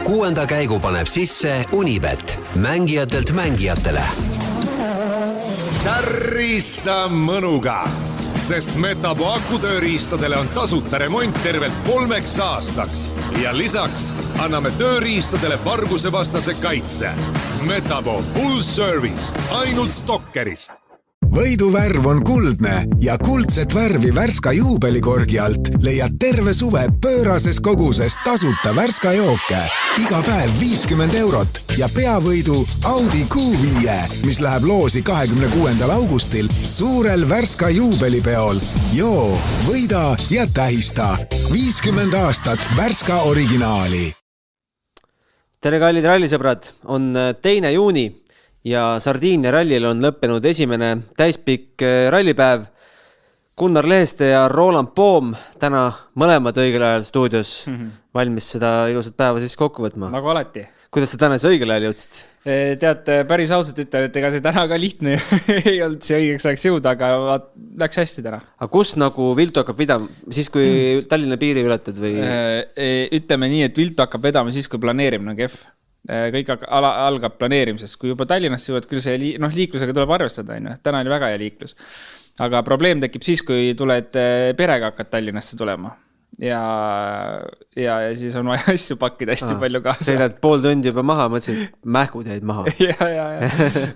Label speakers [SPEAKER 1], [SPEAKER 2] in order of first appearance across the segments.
[SPEAKER 1] 6. käigu paneb sisse Unibet, mängijatelt mängijatele.
[SPEAKER 2] Tärrista mõnuga, sest Metabo akutööriistadele on tasuta remont tervelt 3 aastaks. Ja lisaks anname tööriistadele vargusevastase kaitse. Metabo full service ainult Stokkerist.
[SPEAKER 3] Võiduvärv on kuldne ja kuldset värvi Värska juubelikorgi alt leiad terve suve pöörases koguses tasuta Värska jooke. Iga päev 50 eurot ja peavõidu Audi Q5, mis läheb loosi 26. augustil suurel Värska juubelipeol. Joo, võida ja tähista. 50 aastat Värska originaali.
[SPEAKER 4] Tere kallid rallisõbrad, on 2. juuni. Ja Sardiinia rallil on lõppenud esimene täispikk rallipäev. Gunnar Leheste ja Roland Poom täna mõlemad õigel ajal stuudios valmis seda ilusat päeva siis kokku võtma.
[SPEAKER 5] Nagu alati.
[SPEAKER 4] Kuidas sa täna õigel ajal jõudsid?
[SPEAKER 5] Tead, päris ausalt ütlen, et ega see täna ka lihtne ei olnud see õigeks ajaks jõuda, aga läks hästi täna.
[SPEAKER 4] Aga kus nagu viltu hakkab pidama? Siis kui Tallinna piiri ületad või?
[SPEAKER 5] Ütleme nii, et viltu hakkab vedama siis, kui planeerimine on kehv. Kõik algab planeerimisest, kui juba Tallinnast jõuad, küll see liiklusega tuleb arvestada, täna oli väga hea liiklus. Aga probleem tekib siis, kui tuled perega hakkad Tallinnasse tulema ja siis on vaja asju pakkida hästi palju kaasa.
[SPEAKER 4] Sõidad pool tundi juba maha, mõtlesin, mähkud jäid maha.
[SPEAKER 5] ja,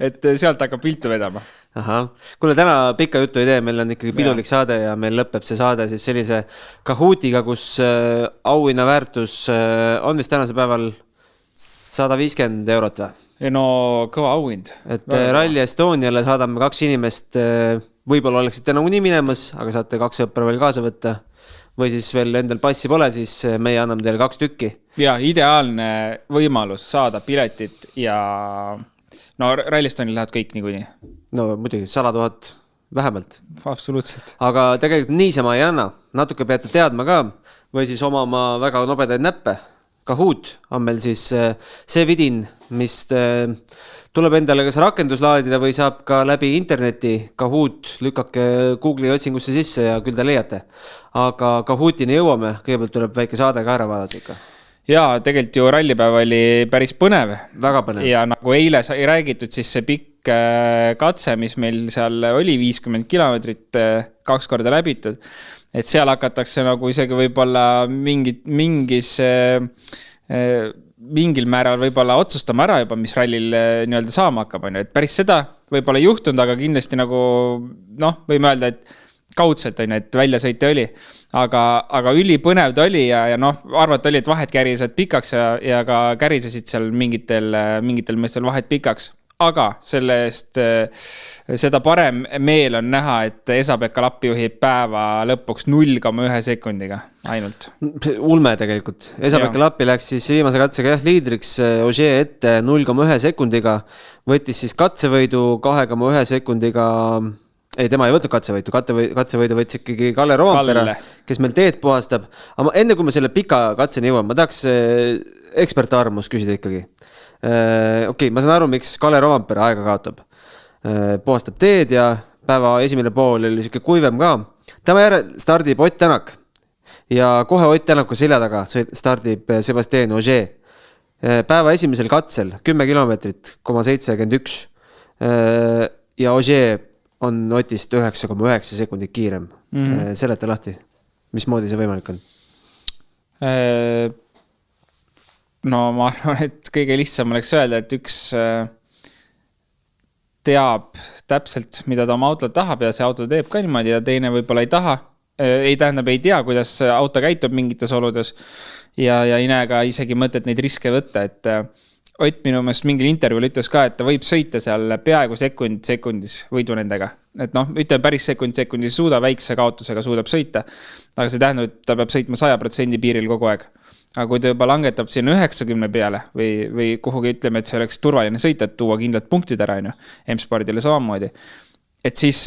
[SPEAKER 5] et sealt hakkab viltu vedama.
[SPEAKER 4] Aha. Kuule, täna pikka juttu ei tee, meil on ikkagi pidulik saade ja meil lõpeb see saade siis sellise Kahutiga, kus auhinna väärtus on vist tänase päeval 150 eurot või?
[SPEAKER 5] No kõva auhind.
[SPEAKER 4] Et Rally Estoniale saadame 2 inimest, võib-olla oleksite nagunii minemas, aga saate 2 sõpra veel kaasa võtta. Või siis veel endal passi pole, siis meie anname teile 2 tükki.
[SPEAKER 5] Ja ideaalne võimalus saada piletit ja no Rally Estonial lähevad kõik niikuinii.
[SPEAKER 4] No muidugi, 100 000 vähemalt.
[SPEAKER 5] Absoluutselt.
[SPEAKER 4] Aga tegelikult niisama ei anna. Natuke peate teadma ka või siis omama väga nobedaid näppe. Kahoot on meil siis see vidin, mis tuleb endale kas rakendus laadida või saab ka läbi interneti. Kahoot, lükake Google'i otsingusse sisse ja küll te leiate. Aga Kahootini jõuame, kõigepealt tuleb väike saade ka ära vaadata ikka.
[SPEAKER 5] Jaa, tegelikult ju rallipäev oli päris põnev.
[SPEAKER 4] Väga põnev.
[SPEAKER 5] Ja nagu eile sai räägitud, siis see pikk katse, mis meil seal oli 50 kilomeetrit 2 korda läbitud, et seal hakatakse nagu isegi võib-olla mingil määral võib-olla otsustama ära juba, mis rallil nii-öelda saama hakkab. Et päris seda võib-olla ei juhtunud, aga kindlasti nagu, võime öelda, et kaudselt on, et väljasõite oli. Aga ülipõnev ta oli ja arvata oli, et vahed kärisesid pikaks ja ka kärisesid seal mingitel meestel vahed pikaks. Aga selle eest seda parem meel on näha, et Esa-Pekka Lappi juhib päeva lõpuks 0,1 sekundiga ainult.
[SPEAKER 4] Ulme tegelikult. Esa-Pekka Lappi läks siis viimase katsega liidriks Ogier ette 0,1 sekundiga. Võttis siis katsevõidu 2,1 sekundiga. Ei, tema ei võtnud katsevõidu. Katsevõidu võttis ikkagi Kalle Rovampere, kes meil teed puhastab. Aga enne kui me selle pika katseni jõuame, ma tahaks ekspertarmus küsida ikkagi. Okei, ma saan aru, miks Kalle Rovampere aega kaotab. Puhastab teed ja päeva esimene pool oli siuke kuivem ka. Tema järel stardib Ott Tänak ja kohe Ott Tänaku selja taga stardib Sébastien Ogier. Päeva esimesel katsel 10 kilomeetrit, 0,71 ja Ogier on Otist 9,9 sekundit kiirem. Seleta lahti. Mismoodi see võimalik on?
[SPEAKER 5] No ma arvan, et kõige lihtsam oleks öelda, et üks teab täpselt, mida ta oma autol tahab ja see auto teeb ka niimoodi ja teine võib-olla ei taha. Ei tea, kuidas auto käitub mingites oludes ja ei näe ka isegi mõtet neid riske võtta, et Ott minu meelest mingil intervjuul ütles ka, et ta võib sõita seal peaaegu sekundis võidu nendega. Et ütleme päris sekundis suuda, väikse kaotusega suudab sõita, aga see tähendab, et ta peab sõitma 100% piiril kogu aeg. Aga kui ta juba langetab siin 90 peale või kuhugi ütleme, et see oleks turvaline sõita, et tuua kindlad punktid ära, M-spordile samamoodi, et siis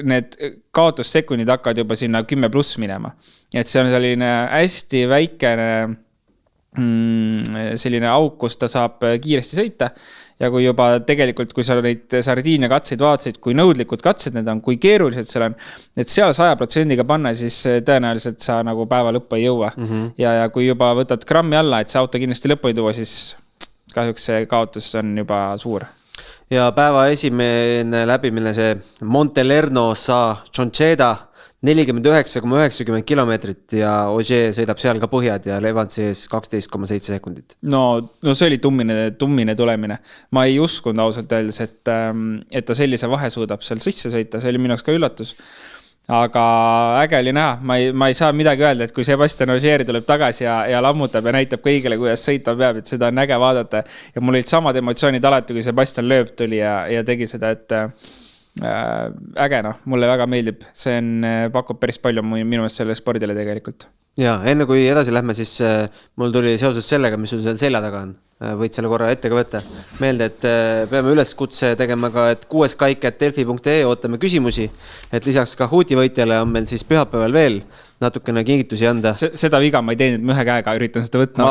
[SPEAKER 5] need kaotussekundid hakkavad juba sinna 10+ minema. Et see on selline hästi väikene selline auk, kus ta saab kiiresti sõita. Ja kui juba tegelikult, kui sa neid Sardiinia katseid vaatasid, kui nõudlikud katsed need on, kui keerulised seal on, et seal 100%-ga panna, siis tõenäoliselt sa nagu päeva lõppu ei jõua. Ja kui juba võtad grammi alla, et see auto kindlasti lõppu ei tuua, siis kahjuks see kaotus on juba suur.
[SPEAKER 4] Ja päeva esimene läbimine see Montelerno sa Concheda 49,90 kilomeetrit ja Ogier sõidab seal ka põhjad ja Levant sees 12,7 sekundit.
[SPEAKER 5] No see oli tummine tulemine. Ma ei uskunud ausalt öeldes, et ta sellise vahe suudab seal sisse sõita. See oli minu jaoks ka üllatus. Aga äge oli näha. Ma ei saa midagi öelda, et kui Sebastian Ogier tuleb tagasi ja lammutab ja näitab kõigile, kuidas sõita peab, et seda on äge vaadata. Ja mul olid samad emotsioonid alati, kui Sebastian Loeb tuli ja tegi seda, et äge mulle väga meeldib. See pakub päris palju minu meelest selle spordile tegelikult.
[SPEAKER 4] Ja enne kui edasi lähme, siis mul tuli seoses sellega, mis sul seal selja taga on. Võid selle korra ette ka võtta. Meelde, et peame üleskutse tegema ka, et 6kaik@delfi.ee ootame küsimusi, et lisaks ka Huuti võitjale on meil siis pühapäeval veel natukene kingitusi anda.
[SPEAKER 5] Seda viga ma ei teinud ühe käega, üritan seda võtma.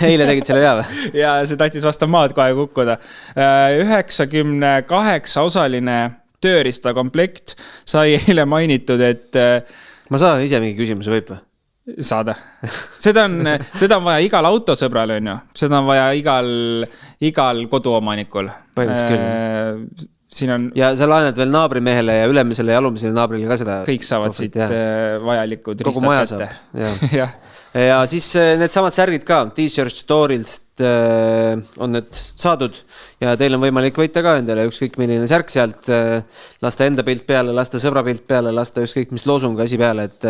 [SPEAKER 4] Eile tegid selle vea või?
[SPEAKER 5] Ja see tahtis vastu maad kohe kukkuda. 98 osaline tööriista komplekt sai eile mainitud, et
[SPEAKER 4] ma saan ise mingi küsimuse võib või?
[SPEAKER 5] Saada. Seda on vaja igal autosõbral, on ju. Seda on vaja igal koduomanikul.
[SPEAKER 4] Põhimõtteliselt küll.
[SPEAKER 5] Siin on...
[SPEAKER 4] Ja sa laenad veel naabrimehele ja ülemisele ja alumisele naabrile ka seda.
[SPEAKER 5] Kõik saavad siit vajalikud
[SPEAKER 4] kogu maja saab. Ja siis need samad särgid ka T-shirt Store'ist on need saadud ja teil on võimalik võita ka endale ükskõik milline särk sealt, lasta enda pilt peale, lasta sõbra pilt peale, lasta ükskõik mis loosung asi peale, et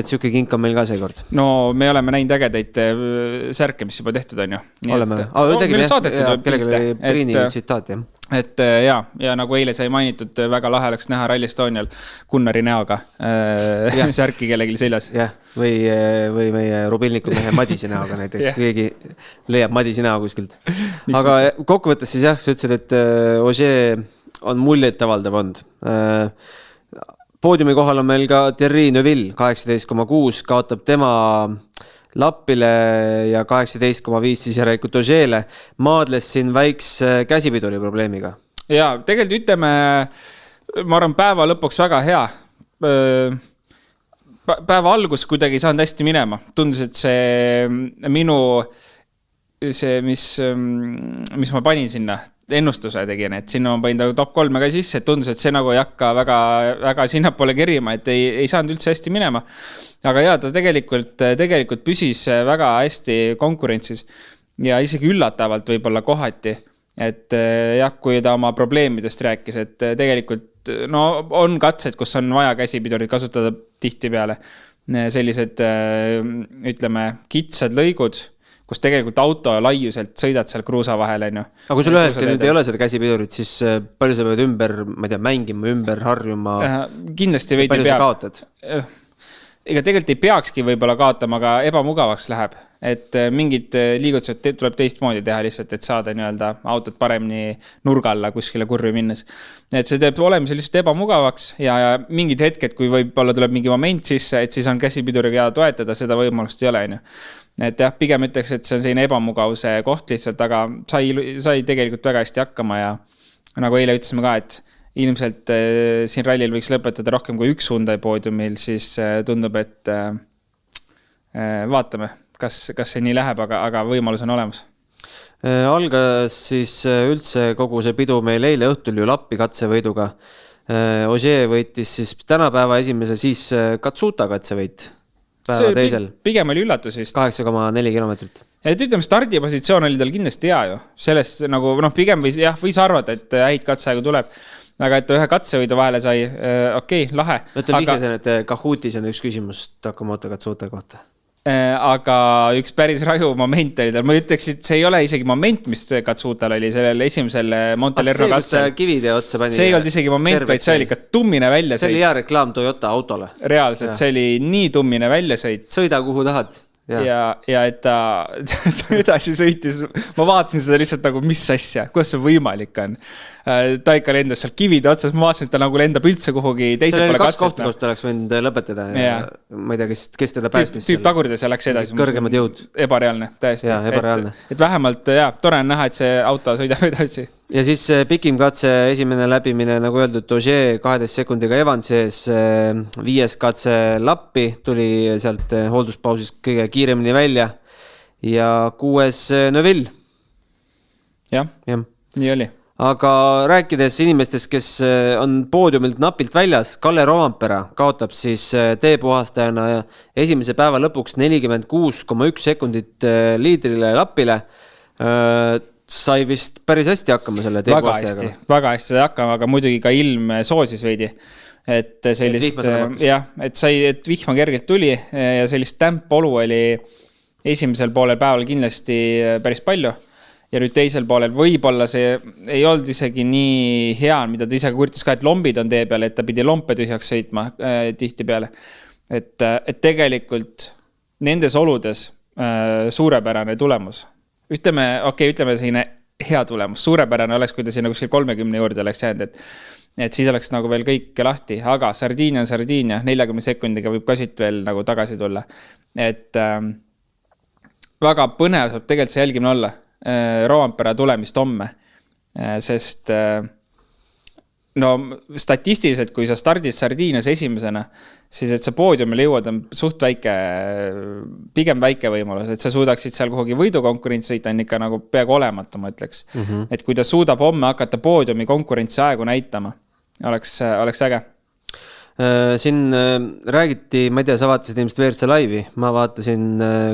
[SPEAKER 4] siuke kink on meil ka seekord.
[SPEAKER 5] No me oleme näinud ägedaid särke, mis juba tehtud on ju.
[SPEAKER 4] Oleme. Kellelegi Priini tsitaat, jah.
[SPEAKER 5] Et ja nagu eile sai mainitud, väga lahe oleks näha Rally Estonial Gunnari näoga särki kellelgi seljas.
[SPEAKER 4] Jah, või meie rubilniku mehe Madisi näoga näiteks, keegi leiab Madisi näo kuskilt. Aga kokkuvõttes siis jah, sa ütlesid, et Ogier on muljet avaldav olnud. Poodiumi kohal on meil ka Thierry Neuville, 18,6, kaotab tema Lappile ja 18,5 siis järelikult Ogier'le. Maadles siin väiks käsipiduri probleemiga.
[SPEAKER 5] Ja tegelikult ütleme, ma arvan päeva lõpuks väga hea. Päeva algus kuidagi ei saanud hästi minema. Tundus, et see minu, mis ma panin sinna, ennustuse tegin, et sinna ma panin top 3 ka sisse, et tundus, et see nagu ei hakka väga sinnapoole kerima, et ei saanud üldse hästi minema. Aga ja, ta tegelikult püsis väga hästi konkurentsis ja isegi üllatavalt võib-olla kohati, et jah, kui ta oma probleemidest rääkis, et tegelikult on katsed, kus on vaja käsipidurit kasutada tihti peale. Sellised, ütleme, kitsad lõigud, kus tegelikult auto laiuselt sõidad seal kruusa vahel, on ju.
[SPEAKER 4] Aga kui sul ühelgi nüüd ei ole seda käsipidurit, siis palju sa pead ümber, ma ei tea, mängima, ümber harjuma?
[SPEAKER 5] Kindlasti veidi
[SPEAKER 4] palju sa kaotad?
[SPEAKER 5] Ega tegelikult ei peakski võib-olla kaotama, aga ebamugavaks läheb. Et mingid liigutused tuleb teistmoodi teha lihtsalt, et saada nii-öelda autot paremini nurga alla kuskile kurvi minnes. Et see teeb olemise lihtsalt ebamugavaks ja mingid hetked, kui võib-olla tuleb mingi moment sisse, et siis on käsipiduriga toetada, seda võimalust ei ole, on ju. Et jah, pigem ütleks, et see on selline ebamugavuse koht lihtsalt, aga sai tegelikult väga hästi hakkama ja nagu eile ütlesime ka, et ilmselt siin rallil võiks lõpetada rohkem kui üks Hyundai poodiumil, siis tundub, et vaatame, kas see nii läheb, aga võimalus on olemas.
[SPEAKER 4] Algas siis üldse kogu see pidu meil eile õhtul ju Lappi katsevõiduga. Ogier võitis siis tänapäeva esimese, siis Katsuta katsevõit päeva teisel.
[SPEAKER 5] Pigem oli üllatus vist.
[SPEAKER 4] 8,4 kilomeetrit.
[SPEAKER 5] Et ütleme, stardipositsioon oli tal kindlasti hea ju. Sellest nagu, pigem võis arvata, et häid katseaegu tuleb. Aga et ühe katsevõidu vahele sai, okei, lahe.
[SPEAKER 4] Ütlen vihjasen, et Kahutis on üks küsimus Takamoto Katsuta kohta.
[SPEAKER 5] Aga üks päris raju moment oli tal. Ma ütleks, et see ei ole isegi moment, mis Katsutal oli sellel esimesel Montelerno katsel.
[SPEAKER 4] Kivide otsa pani.
[SPEAKER 5] See ei olnud isegi moment, vaid see oli ikka tummine väljasõit.
[SPEAKER 4] See oli hea reklaam Toyota autole.
[SPEAKER 5] Reaalselt, see oli nii tummine väljasõit.
[SPEAKER 4] Sõida kuhu tahad.
[SPEAKER 5] ja et ta edasi sõitis, ma vaatasin seda lihtsalt nagu, mis asja, kuidas see võimalik on. Ta ikka lendas seal kivide otsas, ma vaatasin, et ta nagu lendab üldse kuhugi teise
[SPEAKER 4] poole katset. 2 kohta, kus ta oleks võinud lõpetada ja ma ei tea, kes teda päästis.
[SPEAKER 5] Tüüp tagurides ja läks edasi.
[SPEAKER 4] Kõrgemad jõud.
[SPEAKER 5] Ebareaalne, täiesti.
[SPEAKER 4] Ebareaalne.
[SPEAKER 5] Et vähemalt, tore on näha, et see auto sõidab edasi.
[SPEAKER 4] Ja siis pikim katse, esimene läbimine, nagu öeldud, Ogier 12 sekundiga Evansi ees, 5. katse lappi, tuli sealt hoolduspausist kõige kiiremini välja ja 6. Neuville.
[SPEAKER 5] Jah, nii oli.
[SPEAKER 4] Aga rääkides inimestest, kes on poodiumilt napilt väljas, Kalle Roompere kaotab siis teepuhastajana esimese päeva lõpuks 46,1 sekundit liidrile lapile. Sai vist päris hästi hakkama selle teepuhastajaga.
[SPEAKER 5] Väga hästi sai hakkama, aga muidugi ka ilm soosis veidi. Et sellist, et vihma kergelt tuli ja sellist tämppolu oli esimesel poolel päeval kindlasti päris palju. Ja nüüd teisel poolel võib-olla see ei olnud isegi nii hea, mida ta ise kurtis ka, et lombid on tee peal, et ta pidi lompe tühjaks sõitma tihti peale. Et tegelikult nendes oludes suurepärane tulemus. Ütleme selline hea tulemus. Suurepärane oleks, kui ta sinna kuskil 30 juurde oleks jäänud, et siis oleks nagu veel kõik lahti. Aga Sardiinia on Sardiinia, 40 sekundiga võib ka siit veel nagu tagasi tulla. Et väga põnev saab tegelikult see jälgimine olla. Roompere tulemist homme, sest no statistiliselt, kui sa stardid Sardiinias esimesena, siis et sa poodiumile jõuad on suht väike, pigem väike võimalus, et sa suudaksid seal kuhugi võidukonkurents sõita on ikka nagu peaaegu olematu, ma ütleks. Et kui ta suudab homme hakata poodiumi konkurentsi aegu näitama, oleks äge.
[SPEAKER 4] Siin räägiti, ma ei tea, sa vaatasid ilmselt WRC laivi, ma vaatasin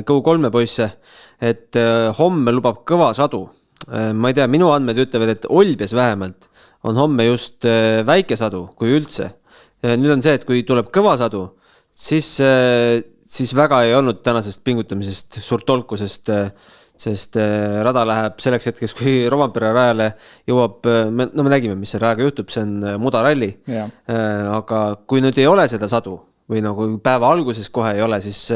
[SPEAKER 4] Go3 poisse, et homme lubab kõva sadu. Ma ei tea, minu andmed ütlevad, et Olbjas vähemalt on homme just väike sadu, kui üldse. Nüüd on see, et kui tuleb kõva sadu, siis väga ei olnud tänasest pingutamisest suurt tolku, sest rada läheb selleks hetkes, kui Roompere rajale jõuab, me nägime, mis see rajaga juhtub, see on mudaralli. Aga kui nüüd ei ole seda sadu või nagu päeva alguses kohe ei ole, siis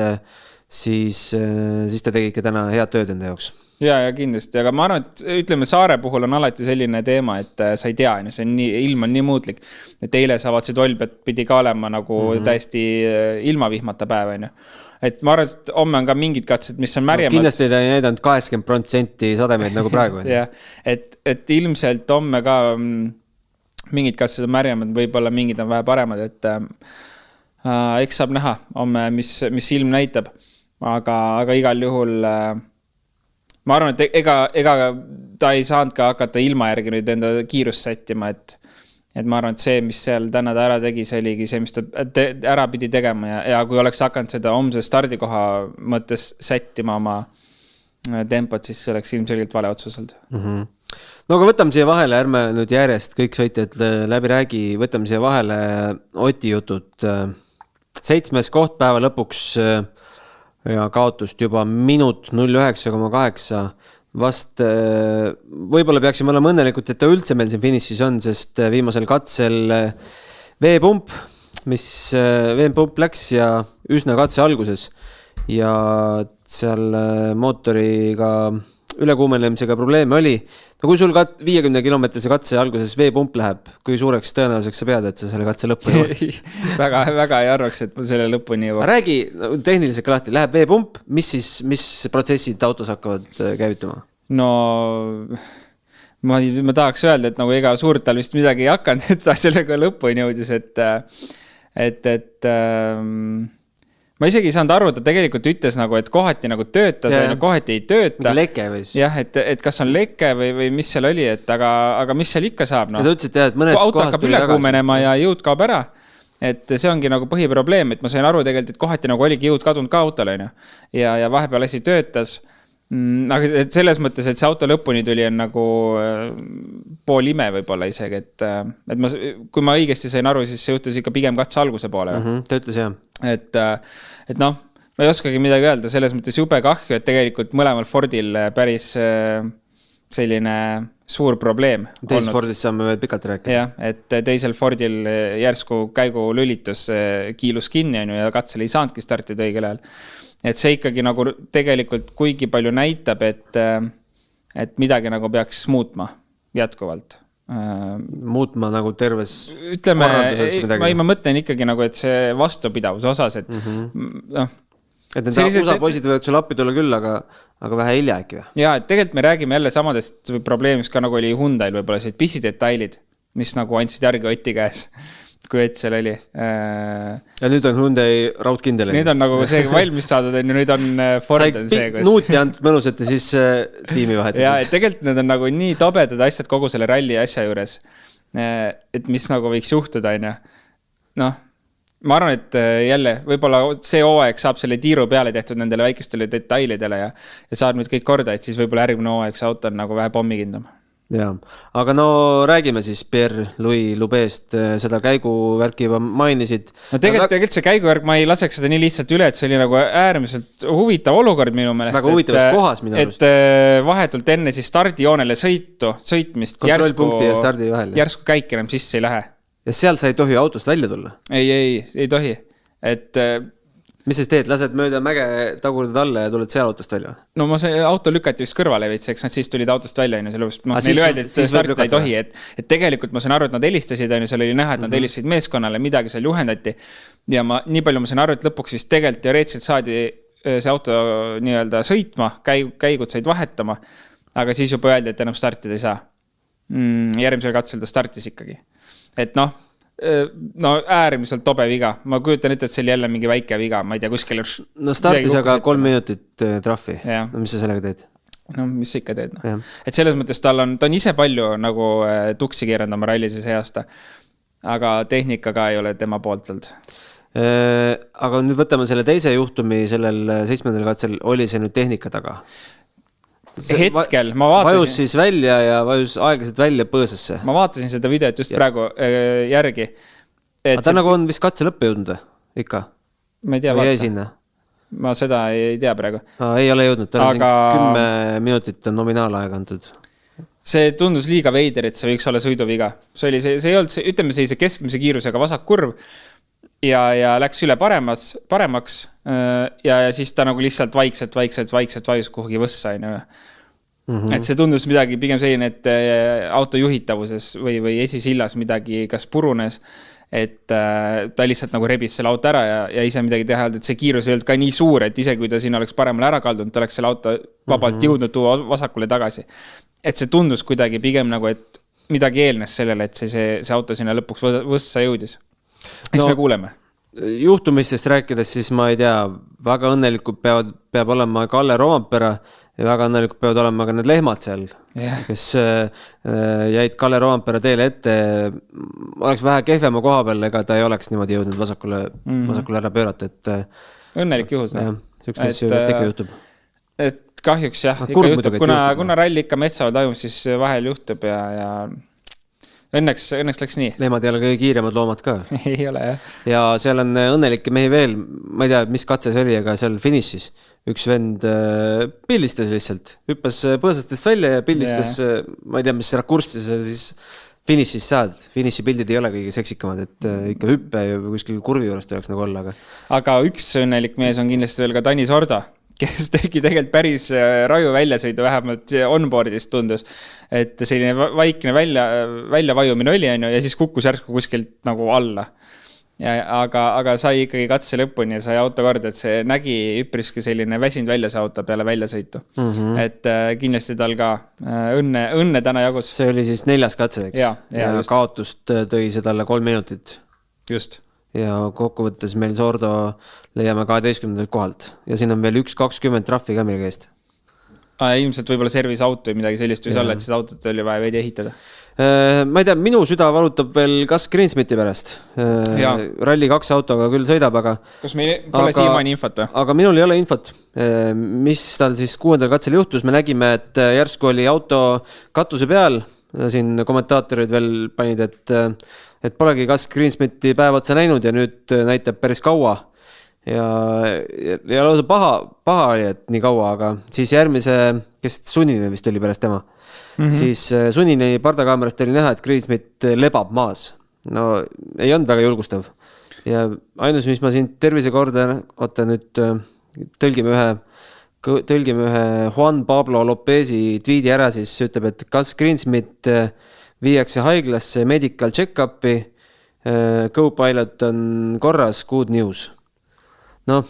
[SPEAKER 4] ta tegi ikka täna head tööd enda jaoks.
[SPEAKER 5] Ja kindlasti, aga ma arvan, et ütleme, Saare puhul on alati selline teema, et sa ei tea, ilm on nii muutlik, et eile sa vaatasid Olbjat pidi ka olema nagu täiesti ilma vihmata päev, on ju. Et ma arvan, et homme on ka mingid katsed, mis on märjemad.
[SPEAKER 4] Kindlasti ta ei näidanud 80% sademeid nagu praegu.
[SPEAKER 5] et ilmselt homme ka mingid katsed on märjemad, võib-olla mingid on vähe paremad, et eks saab näha homme, mis ilm näitab. Aga igal juhul ma arvan, et ega ta ei saanud ka hakata ilma järgi nüüd enda kiirust sättima, et ma arvan, et see, mis seal täna ta ära tegi, see oligi see, mis ta ära pidi tegema ja kui oleks hakanud seda homse stardikoha mõttes sättima oma tempot, siis see oleks ilmselgelt vale otsuselt.
[SPEAKER 4] No aga võtame siia vahele, ärme nüüd järjest kõik sõitjad läbi räägi, võtame siia vahele Oti jutud. 7. koht päeva lõpuks ja kaotust juba minut 09,8 vast võib-olla peaksime olema õnnelikud, et ta üldse meil siin finišis on, sest viimasel katsel veepump läks ja üsna katse alguses ja seal mootoriga ülekuumenemisega probleeme oli. No kui sul 50 kilomeetrise katse alguses veepump läheb, kui suureks tõenäosuseks sa pead, et sa selle katse lõppu jõuad?
[SPEAKER 5] väga ei arvaks, et ma selle lõpuni jõuad.
[SPEAKER 4] Räägi tehniliselt lahti, läheb veepump, mis protsessid autos hakkavad käivituma?
[SPEAKER 5] No ma tahaks öelda, et nagu ega suurt tal vist midagi ei hakanud, et ta sellega lõpuni jõudis, et ma isegi ei saanud aru, ta tegelikult ütles nagu, et kohati nagu töötad või kohati ei tööta.
[SPEAKER 4] Leke või?
[SPEAKER 5] Jah, et kas on leke või mis seal oli, aga mis seal ikka saab?
[SPEAKER 4] Ja ta ütles, et mõnes
[SPEAKER 5] auto hakkab üle kuumenema ja jõud kaob ära. Et see ongi nagu põhiprobleem, et ma sain aru tegelikult, et kohati nagu oligi jõud kadunud ka autole ja vahepeal asi töötas. Aga selles mõttes, et see auto lõpuni tuli on nagu pool ime võib-olla isegi, et kui ma õigesti sain aru, siis see juhtus ikka pigem katse alguse poole.
[SPEAKER 4] Ta ütles jah.
[SPEAKER 5] Et noh, ma ei oskagi midagi öelda, selles mõttes jube kahju, et tegelikult mõlemal Fordil päris selline suur probleem.
[SPEAKER 4] Teisel Fordist saame veel pikalt rääkida.
[SPEAKER 5] Jah, et teisel Fordil järsku käigu lülitus kiilus kinni ja katsel ei saanudki startida õigel ajal. et see ikkagi nagu tegelikult kuigi palju näitab, et midagi nagu peaks muutma jätkuvalt.
[SPEAKER 4] Muutma nagu terves
[SPEAKER 5] ütleme,
[SPEAKER 4] korralduses
[SPEAKER 5] ma mõtlen ikkagi nagu, et see vastupidavuse osas, et
[SPEAKER 4] et need USA poisid võivad sulle appi tulla küll, aga vähe hilja äkki või?
[SPEAKER 5] Jaa, et tegelikult me räägime jälle samadest probleemist ka nagu oli Hyundai'l võib-olla sellised pisidetailid, mis nagu andsid järgi Oti käes, kui Ott seal oli.
[SPEAKER 4] Ja nüüd on Hyundai raudkindel.
[SPEAKER 5] Nüüd on nagu see valmis saadud, nüüd on Ford on see.
[SPEAKER 4] Nuuti antud mõnus, et siis tiimi vahetada.
[SPEAKER 5] Jaa, et tegelikult need on nagu nii tobedad asjad kogu selle ralli asja juures, et mis nagu võiks juhtuda, noh, ma arvan, et jälle võib-olla see hooaeg saab selle tiiru peale tehtud nendele väikestele detailidele ja saad nüüd kõik korda, et siis võib-olla järgmine hooaeg see auto on nagu vähe pommikindlam.
[SPEAKER 4] Jaa, aga no räägime siis Pierre-Louis Lubest, seda käiguvärki juba mainisid.
[SPEAKER 5] No tegelikult see käiguvärk, ma ei laseks seda nii lihtsalt üle, et see oli nagu äärmiselt huvitav olukord minu meelest.
[SPEAKER 4] Väga huvitavas kohas minu arust.
[SPEAKER 5] Et vahetult enne siis stardijoonele sõitmist järsku käik enam sisse ei lähe.
[SPEAKER 4] Ja seal sa ei tohi autost välja tulla?
[SPEAKER 5] Ei tohi. Et
[SPEAKER 4] mis siis teed? Lased mööda mäge tagurdad alla ja tuled seal autost välja?
[SPEAKER 5] No ma see auto lükati vist kõrvale veits, eks nad siis tulid autost välja. Neil öeldi, et startida ei tohi. Et tegelikult ma sain aru, et nad helistasid, seal oli näha, et nad helistasid meeskonnale, midagi seal juhendati. Ja nii palju ma sain aru, et lõpuks vist tegelikult teoreetiliselt saadi see auto nii-öelda sõitma, käigud said vahetama, aga siis juba öeldi, et enam startida ei saa. Järgmisel katsel ta startis ikkagi. Et no äärmiselt tobe viga. Ma kujutan ette, et see oli jälle mingi väike viga. Ma ei tea, kuskil...
[SPEAKER 4] No startis aga 3 minutit trahvi. No mis sa sellega teed?
[SPEAKER 5] No mis sa ikka teed? No. Et selles mõttes ta on ise palju nagu tuksi keeranud oma rallis see aasta. Aga tehnika ka ei ole tema poolt olnud.
[SPEAKER 4] Aga nüüd võtame selle teise juhtumi sellel 7. katsel. Oli see nüüd tehnika taga?
[SPEAKER 5] Hetkel ma vaatasin...
[SPEAKER 4] Vajus siis välja ja vajus aeglaselt välja põõsasse.
[SPEAKER 5] Ma vaatasin seda videot just praegu järgi.
[SPEAKER 4] Aga ta nagu on vist katse lõppe jõudnud, ikka?
[SPEAKER 5] Ma ei tea, vaata. Ma seda ei tea praegu.
[SPEAKER 4] Ei ole jõudnud, ta on 10 minutit on nominaalaega antud.
[SPEAKER 5] See tundus liiga veider, et see võiks olla sõiduviga. See ei olnud, ütleme sellise keskmise kiirusega vasak kurv ja läks üle paremaks ja siis ta nagu lihtsalt vaikselt vajus kuhugi võssa. Et see tundus midagi pigem selline, et auto juhitavuses või esisillas midagi kas purunes, et ta lihtsalt nagu rebis selle auto ära ja ise midagi teha, et see kiirus ei olnud ka nii suur, et ise kui ta siin oleks paremale ära kaldunud, ta oleks selle auto vabalt jõudnud tuua vasakule tagasi. Et see tundus kuidagi pigem nagu, et midagi eelnes sellele, et see auto sinna lõpuks võssa jõudis. Eks me kuuleme.
[SPEAKER 4] Juhtumistest rääkides siis ma ei tea, väga õnnelikult peab olema Kalle Roompere ja väga õnnelikult peavad olema ka need lehmad seal, kes jäid Kalle Roompere teele ette, oleks vähe kehvema koha peal, ega ta ei oleks niimoodi jõudnud vasakule ära pöörata, et
[SPEAKER 5] õnnelik juhus.
[SPEAKER 4] Sükst asju vist ikka juhtub.
[SPEAKER 5] Et kahjuks jah, ikka juhtub, kuna ralli ikka metsaval toimub, siis vahel juhtub ja õnneks läks nii.
[SPEAKER 4] Lehmad ei ole kõige kiiremad loomad ka.
[SPEAKER 5] Ei ole, jah.
[SPEAKER 4] Ja seal on õnnelikke mehi veel, ma ei tea, mis katse see oli, aga seal finišis üks vend pildistas lihtsalt, hüppas põõsastest välja ja pildistas, ma ei tea, mis rakurssi sa siis finišis saad. Finiši pildid ei ole kõige seksikamad, et ikka hüppe ja kuskil kurvi juures tuleks nagu olla.
[SPEAKER 5] Aga üks õnnelik mees on kindlasti veel ka Tanis Orda, kes tegi tegelikult päris raju väljasõidu, vähemalt onboardist tundus, et selline vaikne väljavajumine oli ja siis kukkus järsku kuskilt nagu alla. Aga sai ikkagi katse lõpuni ja sai auto korda, et see nägi üpriski selline väsinud välja see auto peale väljasõitu. Et kindlasti tal ka õnne täna jagus.
[SPEAKER 4] See oli siis 4. katse, eks? Ja kaotust tõi see talle 3 minutit.
[SPEAKER 5] Just.
[SPEAKER 4] Ja kokkuvõttes meil Sordo leiame 12. kohalt ja siin on veel 1.20 trahvi ka meil käest.
[SPEAKER 5] Ilmselt võibolla servis auto või midagi sellist võis olla, et seda autot oli vaja veidi ehitada.
[SPEAKER 4] Ma ei tea, minu süda valutab veel Gus Greensmiti pärast. Ralli 2 autoga küll sõidab, aga...
[SPEAKER 5] Kas meil pole siiamaani infot või?
[SPEAKER 4] Aga minul ei ole infot. Mis tal siis 6. katsel juhtus? Me nägime, et järsku oli auto katuse peal. Siin kommentaatorid veel panid, et polegi Gus Greensmiti päev otsa näinud ja nüüd näitab päris kaua. Ja lausa paha oli, et nii kaua, aga siis järgmise, kes Sunninen vist oli pärast tema, siis Sunnini pardakaamerast oli näha, et Greensmit lebab maas. No ei olnud väga julgustav. Ja ainus, mis ma siin tervise korda, oota nüüd tõlgime ühe Juan Pablo Lopezi tweedi ära, siis ütleb, et kas Greensmith viiakse haiglasse medical check-up'i, Go-Pilot on korras, good news. Noh,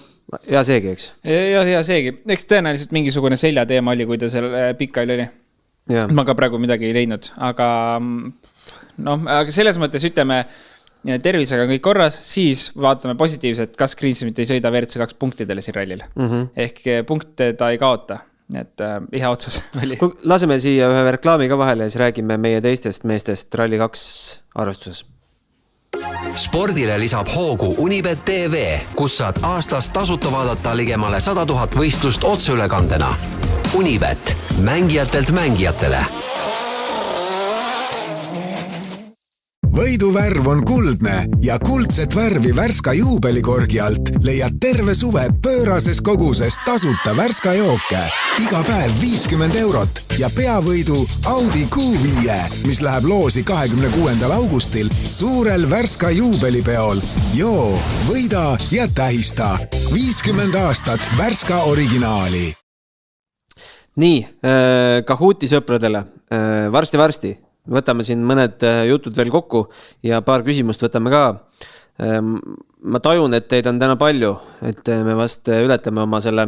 [SPEAKER 4] hea seegi, eks?
[SPEAKER 5] Hea seegi. Eks tõenäoliselt mingisugune selja teema oli, kui ta seal pikal oli.
[SPEAKER 4] Ja.
[SPEAKER 5] Ma ka praegu midagi ei leidnud, aga selles mõttes ütleme, tervisega on kõik korras, siis vaatame positiivselt, kas Greensmith ei sõida WRC2 punktidele siin rallil. Ehk punkte ta ei kaota. Et hea otsus oli.
[SPEAKER 4] Laseme siia ühe reklaami ka vahele ja siis räägime meie teistest meestest Rally2 arvestuses.
[SPEAKER 1] Spordile lisab hoogu Unibet TV, kus saad aastas tasuta vaadata ligemale 100 000 võistlust otseülekandena. Unibet, mängijatelt mängijatele.
[SPEAKER 3] Võiduvärv on kuldne ja kuldset värvi Värska juubelikorgi alt leiad terve suve pöörases koguses tasuta Värska jooke. Iga päev 50 eurot ja peavõidu Audi Q5, mis läheb loosi 26. augustil suurel Värska juubelipeol. Joo, võida ja tähista. 50 aastat Värska originaali.
[SPEAKER 4] Nii, Kahuti sõpradele, varsti. Võtame siin mõned jutud veel kokku ja paar küsimust võtame ka. Ma tajun, et teid on täna palju, et me vast ületame oma selle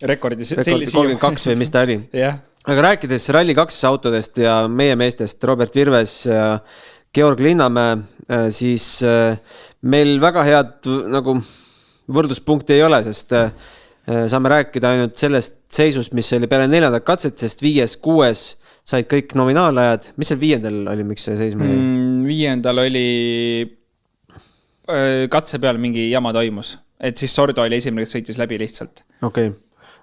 [SPEAKER 5] rekordi
[SPEAKER 4] 32 või mis ta oli.
[SPEAKER 5] Yeah.
[SPEAKER 4] Aga rääkides Rally2 autodest ja meie meestest, Robert Virves ja Georg Linnamäe, siis meil väga head nagu võrdluspunkti ei ole, sest saame rääkida ainult sellest seisust, mis oli peale 4. katset, sest 5., 6. said kõik nominaalajad. Mis seal 5. oli, miks see seisma oli?
[SPEAKER 5] 5. oli katse peal mingi jama toimus. Et siis Sordo oli esimene, kes sõitis läbi lihtsalt.
[SPEAKER 4] Okei.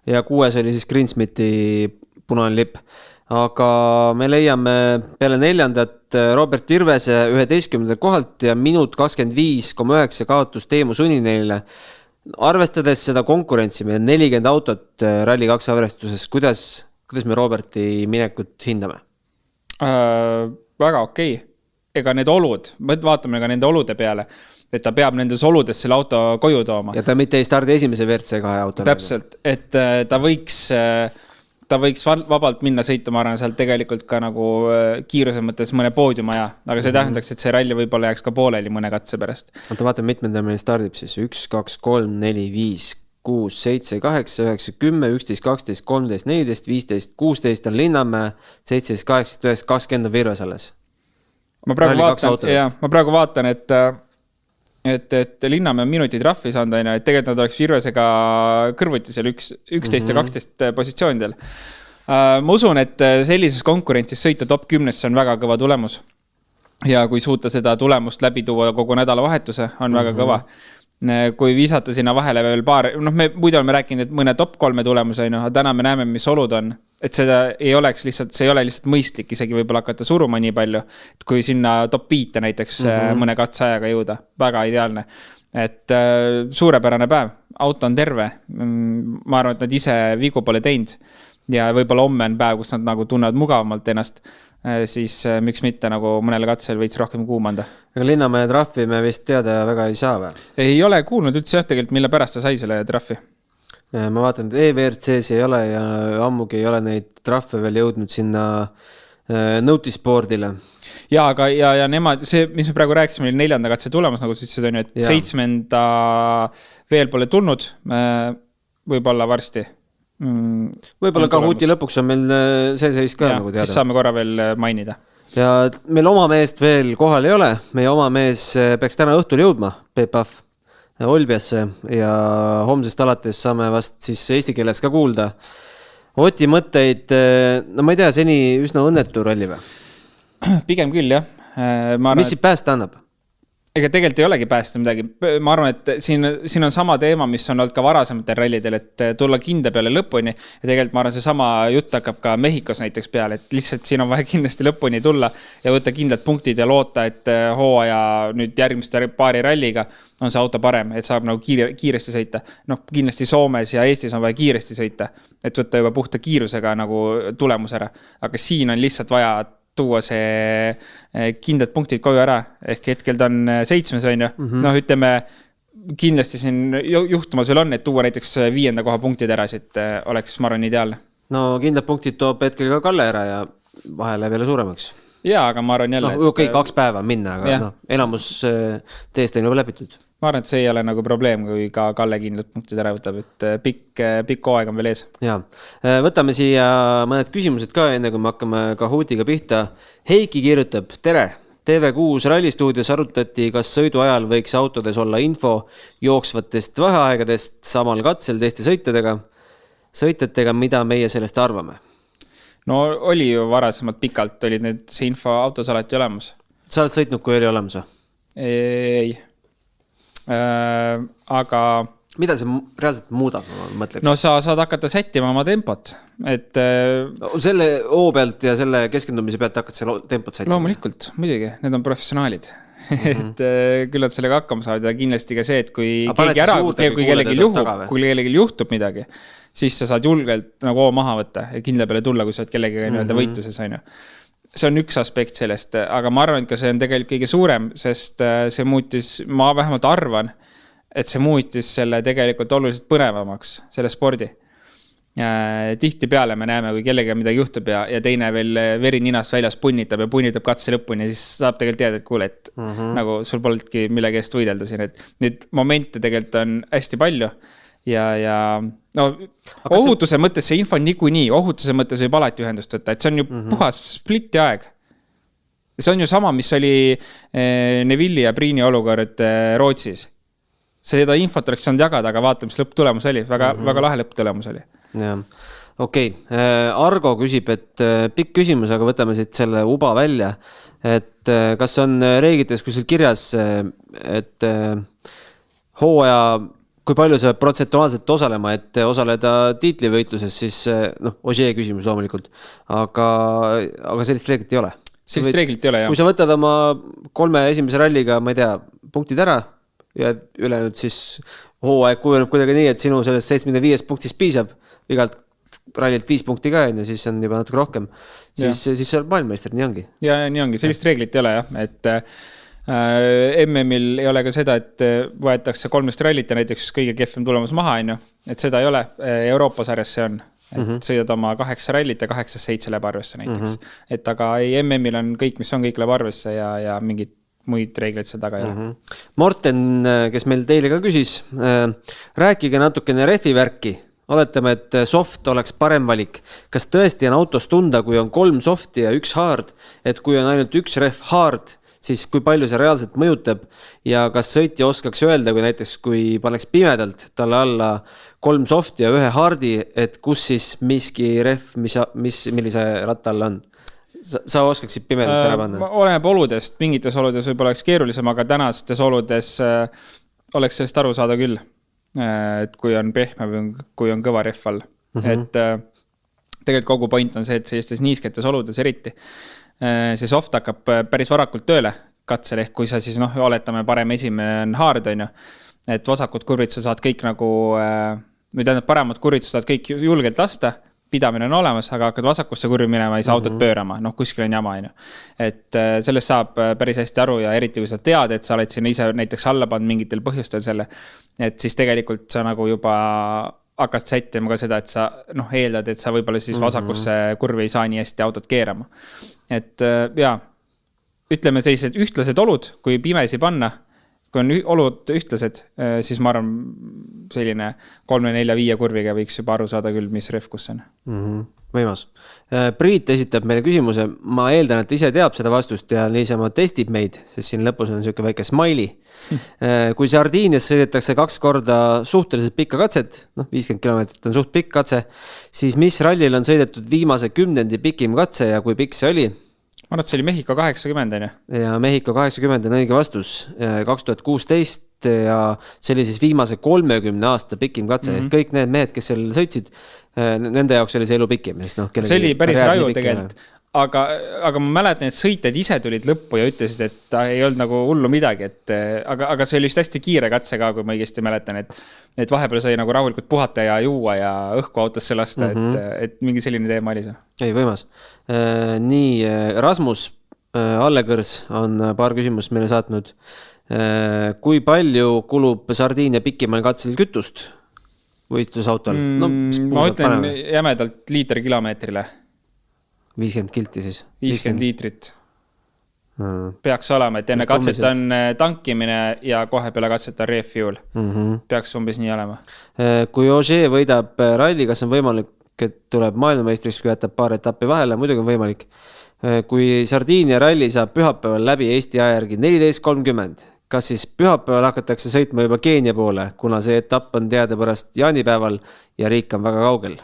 [SPEAKER 4] Ja 6. oli siis Greensmithi punane lipp. Aga me leiame peale 4. Robert Virvese 11. kohalt ja minut 25,9 kaotus Teemu Suninenile. Arvestades seda konkurentsi, meil 40 autot Rally2 arvestuses, kuidas me Roberti minekut hindame?
[SPEAKER 5] Väga okei. Ega need olud, vaatame ka nende olude peale, et ta peab nendes oludes selle auto koju tooma.
[SPEAKER 4] Ja ta mitte ei stardi esimese WRC2 auto.
[SPEAKER 5] Täpselt, et ta võiks vabalt minna sõita, ma arvan, seal tegelikult ka nagu kiiruse mõttes mõne poodiumaja, aga see tähendaks, et see ralli võib-olla jääks ka pooleli mõne katse pärast.
[SPEAKER 4] Vaatame, mitmenda meil stardib siis 1, 2, 3, 4, 5, 6, 7, 8, 9, 10, 11, 12, 13, 14, 15, 16 on Linnamäe, 17, 18, 19, 20 on Virves alles.
[SPEAKER 5] Ma praegu vaatan, et Linnamäe on minuti trahvi saanud, et tegelikult nad oleks Virvesega kõrvuti seal 11 ja 12 positsioonidel. Ma usun, et sellises konkurentsis sõita top 10 on väga kõva tulemus. Ja kui suuta seda tulemust läbi tuua kogu nädalavahetuse, on väga kõva. Kui visata sinna vahele veel paar, me muidu oleme rääkinud, et mõne top 3 tulemus on, täna me näeme, mis olud on, et seda ei oleks lihtsalt, see ei ole lihtsalt mõistlik isegi võib-olla hakata suruma nii palju, et kui sinna top 5 näiteks mõne katseajaga jõuda, väga ideaalne, et suurepärane päev, auto on terve, ma arvan, et nad ise vigu pole teinud ja võib-olla homme on päev, kus nad nagu tunnevad mugavamalt ennast, siis miks mitte nagu mõnele katsel võiks rohkem kuumanda.
[SPEAKER 4] Aga Linnamäe trahvi me vist teada väga ei saa või?
[SPEAKER 5] Ei ole kuulnud üldse tegelikult, mille pärast ta sai selle trahvi.
[SPEAKER 4] Ma vaatan, et EVRCs ei ole ja ammugi ei ole neid trahve veel jõudnud sinna noticeboardile.
[SPEAKER 5] Ja, aga ja nemad, see, mis me praegu rääkisime, oli 4. katse tulemus, nagu ütlesid, on, et 7. veel pole tulnud, võib-olla varsti.
[SPEAKER 4] Võib-olla Kahuti lõpuks on meil see seis ka nagu teada.
[SPEAKER 5] Siis saame korra veel mainida.
[SPEAKER 4] Ja meil oma meest veel kohal ei ole. Meie oma mees peaks täna õhtul jõudma, Peep Pahv, Olbiasse ja homsest alates saame vast siis eesti keeles ka kuulda. Oti mõtteid, no ma ei tea, seni üsna õnnetu ralli või?
[SPEAKER 5] Pigem küll, jah.
[SPEAKER 4] Mis siit päästa annab?
[SPEAKER 5] Ega tegelikult ei olegi päästa midagi. Ma arvan, et siin on sama teema, mis on olnud ka varasematel rallidel, et tulla kinde peale lõpuni ja tegelikult ma arvan, see sama jutt hakkab ka Mehhikos näiteks peale, et lihtsalt siin on vaja kindlasti lõpuni tulla ja võtta kindlad punktid ja loota, et hooaja nüüd järgmiste paari ralliga on see auto parem, et saab nagu kiiresti sõita. Kindlasti Soomes ja Eestis on vaja kiiresti sõita, et võtta juba puhta kiirusega nagu tulemus ära. Aga siin on lihtsalt vaja tuua see kindlad punktid koju ära, ehk hetkel ta on 7, on ju. Ütleme, kindlasti siin juhtumas veel on, et tuua näiteks 5. koha punktid ära, et oleks, ma arvan, ideaalne.
[SPEAKER 4] No kindlad punktid toob hetkel ka Kalle ära ja vahele veel suuremaks.
[SPEAKER 5] Jaa, aga ma arvan jälle...
[SPEAKER 4] No, okei, 2 päeva minna, aga no, enamus teest on juba läbitud.
[SPEAKER 5] Ma arvan, et see ei ole nagu probleem, kui ka Kalle kindlad punktid ära võtab, et pikk aeg on veel ees.
[SPEAKER 4] Jaa, võtame siia mõned küsimused ka, enne kui me hakkame Kahutiga pihta. Heiki kirjutab, tere! TV6 rallistuudios arutati, kas sõidu ajal võiks autodes olla info jooksvatest vaheaegadest samal katsel teiste sõitjatega, mida meie sellest arvame?
[SPEAKER 5] No oli ju varasemalt pikalt, oli see info autos alati olemas.
[SPEAKER 4] Sa oled sõitnud, kui oli olemas?
[SPEAKER 5] Ei. Aga...
[SPEAKER 4] Mida see reaalselt muudab, ma mõtleks?
[SPEAKER 5] No sa saad hakata sättima oma tempot. Et...
[SPEAKER 4] Selle oo pealt ja selle keskendumise pealt hakkad selle tempot sättima?
[SPEAKER 5] Loomulikult, muidugi, need on professionaalid. Et küll nad sellega hakkama saavad ja kindlasti ka see, et kui kellelgi juhtub midagi, siis sa saad julgelt nagu maha võtta ja kindla peale tulla, kui sa oled kellegagi võitluses. See on üks aspekt sellest, aga ma arvan, et ka see on tegelikult kõige suurem, sest see muutis, ma vähemalt arvan, et see muutis selle tegelikult oluliselt põnevamaks, selle spordi. Tihti peale me näeme, kui kellega midagi juhtub ja teine veel veri ninast väljas punnitab katse lõpuni, siis saab tegelikult teada, et kuule, et nagu sul polnudki millegi eest võidelda siin. Et nüüd momente tegelikult on hästi palju ja no, ohutuse mõttes see info on niikuinii, ohutuse mõttes võib alati ühendust võtta, et see on ju puhas spliti aeg. See on ju sama, mis oli Neville'i ja Priini olukord Rootsis. Seda infot oleks saanud jagada, aga vaata, mis lõpptulemus oli. Väga lahe lõpptulemus oli.
[SPEAKER 4] Ja. Okei. Argo küsib, et pikk küsimus, aga võtame siit selle uba välja. Et kas on reeglites kuskil kirjas, et hooaja, kui palju sa protsentuaalselt osalema, et osaleda tiitlivõitluses, siis Ožee küsimus loomulikult. Aga sellist reeglit ei ole.
[SPEAKER 5] Sellist reeglit ei ole, jah.
[SPEAKER 4] Kui sa võtad oma 3 esimese ralliga, ma ei tea, punktid ära, ja ülejäänud siis hooaeg kujuneb kuidagi nii, et sinu sellest 75 punktis piisab, igalt rallilt 5 punkti ka, siis on juba natuke rohkem, siis sa oled maailmameister, nii ongi.
[SPEAKER 5] Ja nii ongi, sellist reeglit ei ole, jah, et MM-il ei ole ka seda, et võetakse 3 rallit ja näiteks kõige kehvem tulemus maha, et seda ei ole, Euroopa sarjas see on, et sõidad oma 8 rallit ja 8-7 läheb arvesse näiteks, et aga MM-il on kõik, mis on, kõik läheb arvesse ja mingid muid reegleid seal taga ei ole.
[SPEAKER 4] Morten, kes meil teile ka küsis, rääkige natukene refi värki. Oletame, et soft oleks parem valik. Kas tõesti on autos tunda, kui on 3 softi ja 1 hard, et kui on ainult 1 ref hard, siis kui palju see reaalselt mõjutab ja kas sõitja oskaks öelda, kui näiteks kui paneks pimedalt talle alla 3 softi ja 1 hardi, et kus siis miski ref, millise ratta all on? Sa oskaksid pimedalt ära panna?
[SPEAKER 5] Oleneb oludest, mingites oludes võib oleks keerulisem, aga tänastes oludes oleks sellest aru saada küll, et kui on pehme või kui on kõva ref all. Et tegelikult kogu point on see, et sellistes niisketes oludes eriti see soft hakkab päris varakult tööle katsel, ehk kui sa siis oletame parem esimene on hard, et vasakud kurvid sa saad kõik nagu, või tähendab paremad kurvid sa saad kõik julgelt lasta, pidamine on olemas, aga hakkad vasakusse kurvi minema, ei saa autot pöörama, kuskil on jama. Et sellest saab päris hästi aru ja eriti kui sa tead, et sa oled sinna ise näiteks alla pannud mingitel põhjustel selle, et siis tegelikult sa nagu juba hakkad sättima ka seda, et sa eeldad, et sa võib-olla siis vasakusse kurvi ei saa nii hästi autot keerama. Et ütleme sellised ühtlased olud, kui pimesi panna, kui on olud ühtlased, siis ma arvan selline 3, 4, 5 kurviga võiks juba aru saada küll, mis ref kus on.
[SPEAKER 4] Võimas. Priit esitab meile küsimuse, ma eeldan, et ise teab seda vastust ja niisama testib meid, sest siin lõpus on selline väike smiley. Kui Sardiinias sõidetakse 2 korda suhteliselt pikka katset, 50 kilomeetrit on suht pikk katse, siis mis rallil on sõidetud viimase 10. pikim katse ja kui pikk see oli?
[SPEAKER 5] Ma arvan, et see oli Mehhiko 80.
[SPEAKER 4] Ja Mehhiko 80 on õige vastus 2016 ja see oli siis viimase 30 aasta pikim katse. Kõik need mehed, kes seal sõitsid, nende jaoks oli see elu pikim.
[SPEAKER 5] See oli päris raju tegelikult. Aga ma mäletan, et sõitjad ise tulid lõppu ja ütlesid, et ta ei olnud nagu hullu midagi. Aga see oli just hästi kiire katse ka, kui ma õigesti mäletan, et vahepeal sai nagu rahulikult puhata ja juua ja õhku autosse lasta, et mingi selline teema oli see.
[SPEAKER 4] Ei, võimas. Nii, Rasmus Allekõrs on paar küsimust meile saatnud. kui palju kulub Sardiinia pikimal katsel kütust võistlusautol?
[SPEAKER 5] Ma ütlen jämedalt liiter kilomeetrile.
[SPEAKER 4] 50 kilti siis?
[SPEAKER 5] 50 liitrit. Peaks olema, et enne katset on tankimine ja kohe peale katset on refuel. Peaks umbes nii olema.
[SPEAKER 4] Kui Ogier võidab ralli, kas on võimalik, et tuleb maailmameistriks, kui jätab paar etappi vahele? Muidugi on võimalik. Kui Sardiinia ralli saab pühapäeval läbi Eesti aja järgi 14.30, kas siis pühapäeval hakatakse sõitma juba Keenia poole, kuna see etapp on teada pärast jaanipäeval ja riik on väga kaugel?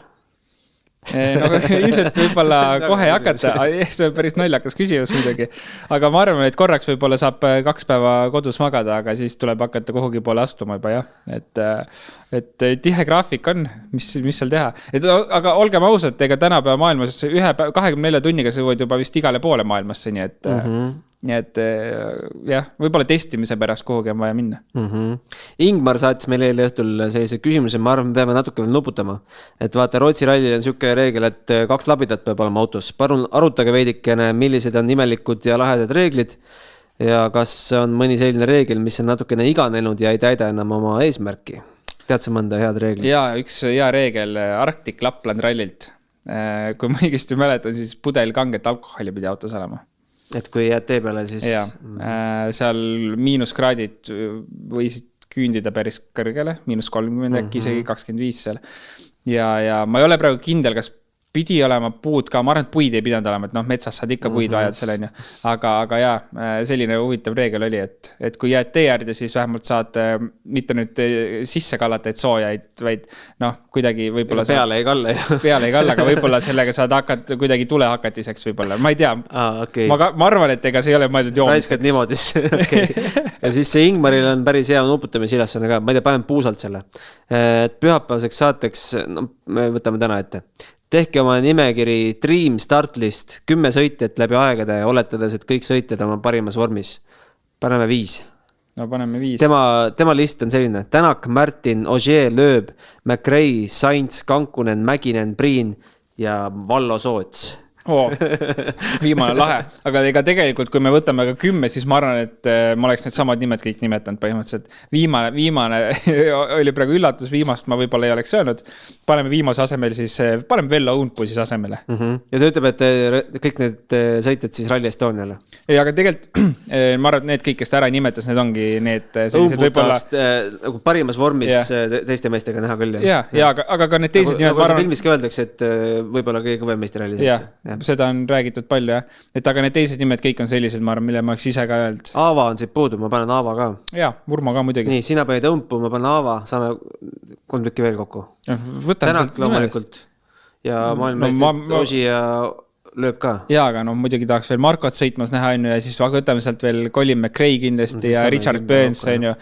[SPEAKER 5] No ilmselt võib-olla kohe hakata, see on päris naljakas küsimus muidugi, aga ma arvan, et korraks võib-olla saab 2 päeva kodus magada, aga siis tuleb hakata kuhugi poole astuma juba, jah. Et tihe graafik on, mis seal teha. Aga olgem ausad, ega tänapäeva maailmas 24 tunniga sa võid juba vist igale poole maailmasse, nii et jah, võib-olla testimise pärast kuhugi on vaja minna.
[SPEAKER 4] Ingmar saatis meile eile õhtul sellise küsimuse, ma arvan, me peame natuke veel nuputama. Et vaata, Rootsi rallil on siuke reegel, et 2 labidat peab olema autos. Palun arutage veidikene, millised on nimelikud ja lahedad reeglid ja kas on mõni selline reegel, mis on natukene iganenud ja ei täida enam oma eesmärki. Tead sa mõnda head reeglit?
[SPEAKER 5] Jaa, üks hea reegel Arctic Lapland rallilt. Kui ma õigesti mäletan, siis pudel kanget alkoholi pidi autos olema.
[SPEAKER 4] Et kui jääd tee peale, siis...
[SPEAKER 5] Jaa, seal miinuskraadid võisid küündida päris kõrgele, -30 äkki, isegi 25 seal. Ja ma ei ole praegu kindel, kas pidi olema puud ka, ma arvan, et puid ei pidanud olema, et metsas saad ikka puid vajad seal on ju. Aga jaa, selline huvitav reegel oli, et kui jääd tee äärde, siis vähemalt saad mitte nüüd sisse kallata, et soojaid, vaid kuidagi võib-olla
[SPEAKER 4] peale ei kalle.
[SPEAKER 5] Peale ei kalle, aga võib-olla sellega saad hakata kuidagi tulehakatiseks võib-olla, ma ei tea.
[SPEAKER 4] Okay.
[SPEAKER 5] Ma arvan, et ega see ei ole mõeldud joomiseks.
[SPEAKER 4] Raiskad niimoodi. Okay. Ja siis see Ingmaril on päris hea nuputamisilastane ka, ma ei tea, panen puusalt selle. Pühapäevaseks saateks, me võtame täna ette. Tehke oma nimekiri Dream Startlist 10 sõitjat läbi aegade, oletades, et kõik sõitjad on parimas vormis. Paneme 5.
[SPEAKER 5] No paneme 5.
[SPEAKER 4] Tema list on selline. Tänak, Martin, Ogier, Lööb, McRae, Sainz, Kankunen, Mäkinen, Priin ja Vallo Soots.
[SPEAKER 5] Viimane lahe, aga ega tegelikult kui me võtame ka 10, siis ma arvan, et ma oleks need samad nimed kõik nimetanud põhimõtteliselt. Viimane oli praegu üllatus, viimast ma võib-olla ei oleks öelnud. Paneme viimase asemel siis, paneme Vello Unpussis asemele.
[SPEAKER 4] Ja ta ütleb, et kõik need sõitjad siis Rally Estoniale.
[SPEAKER 5] Ja aga tegelikult ma arvan, et need kõik, kes ta ära nimetas, need ongi need sellised võib-olla
[SPEAKER 4] nagu parimas vormis teiste meestega näha küll.
[SPEAKER 5] Ja, aga ka need teised nimed
[SPEAKER 4] ma arvan... Filmiski öeldakse, et võib-olla kõige kõvem meesti ralli sõita.
[SPEAKER 5] Seda on räägitud palju, jah. Et aga need teised nimed kõik on sellised, ma arvan, mille ma oleks ise ka öelnud.
[SPEAKER 4] Aava on siit puudu, ma panen Aava ka.
[SPEAKER 5] Jaa, Urmo ka muidugi.
[SPEAKER 4] Nii, sina panid Õmpu, ma panen Aava, saame 3 tükki veel kokku. Tänak loomulikult. Ja maailmmeistrid Oži ja Lööb ka. Jaa,
[SPEAKER 5] aga muidugi tahaks veel Markot sõitmas näha, ja siis võtame sealt veel Colin McRae kindlasti ja Richard Burns, on ju.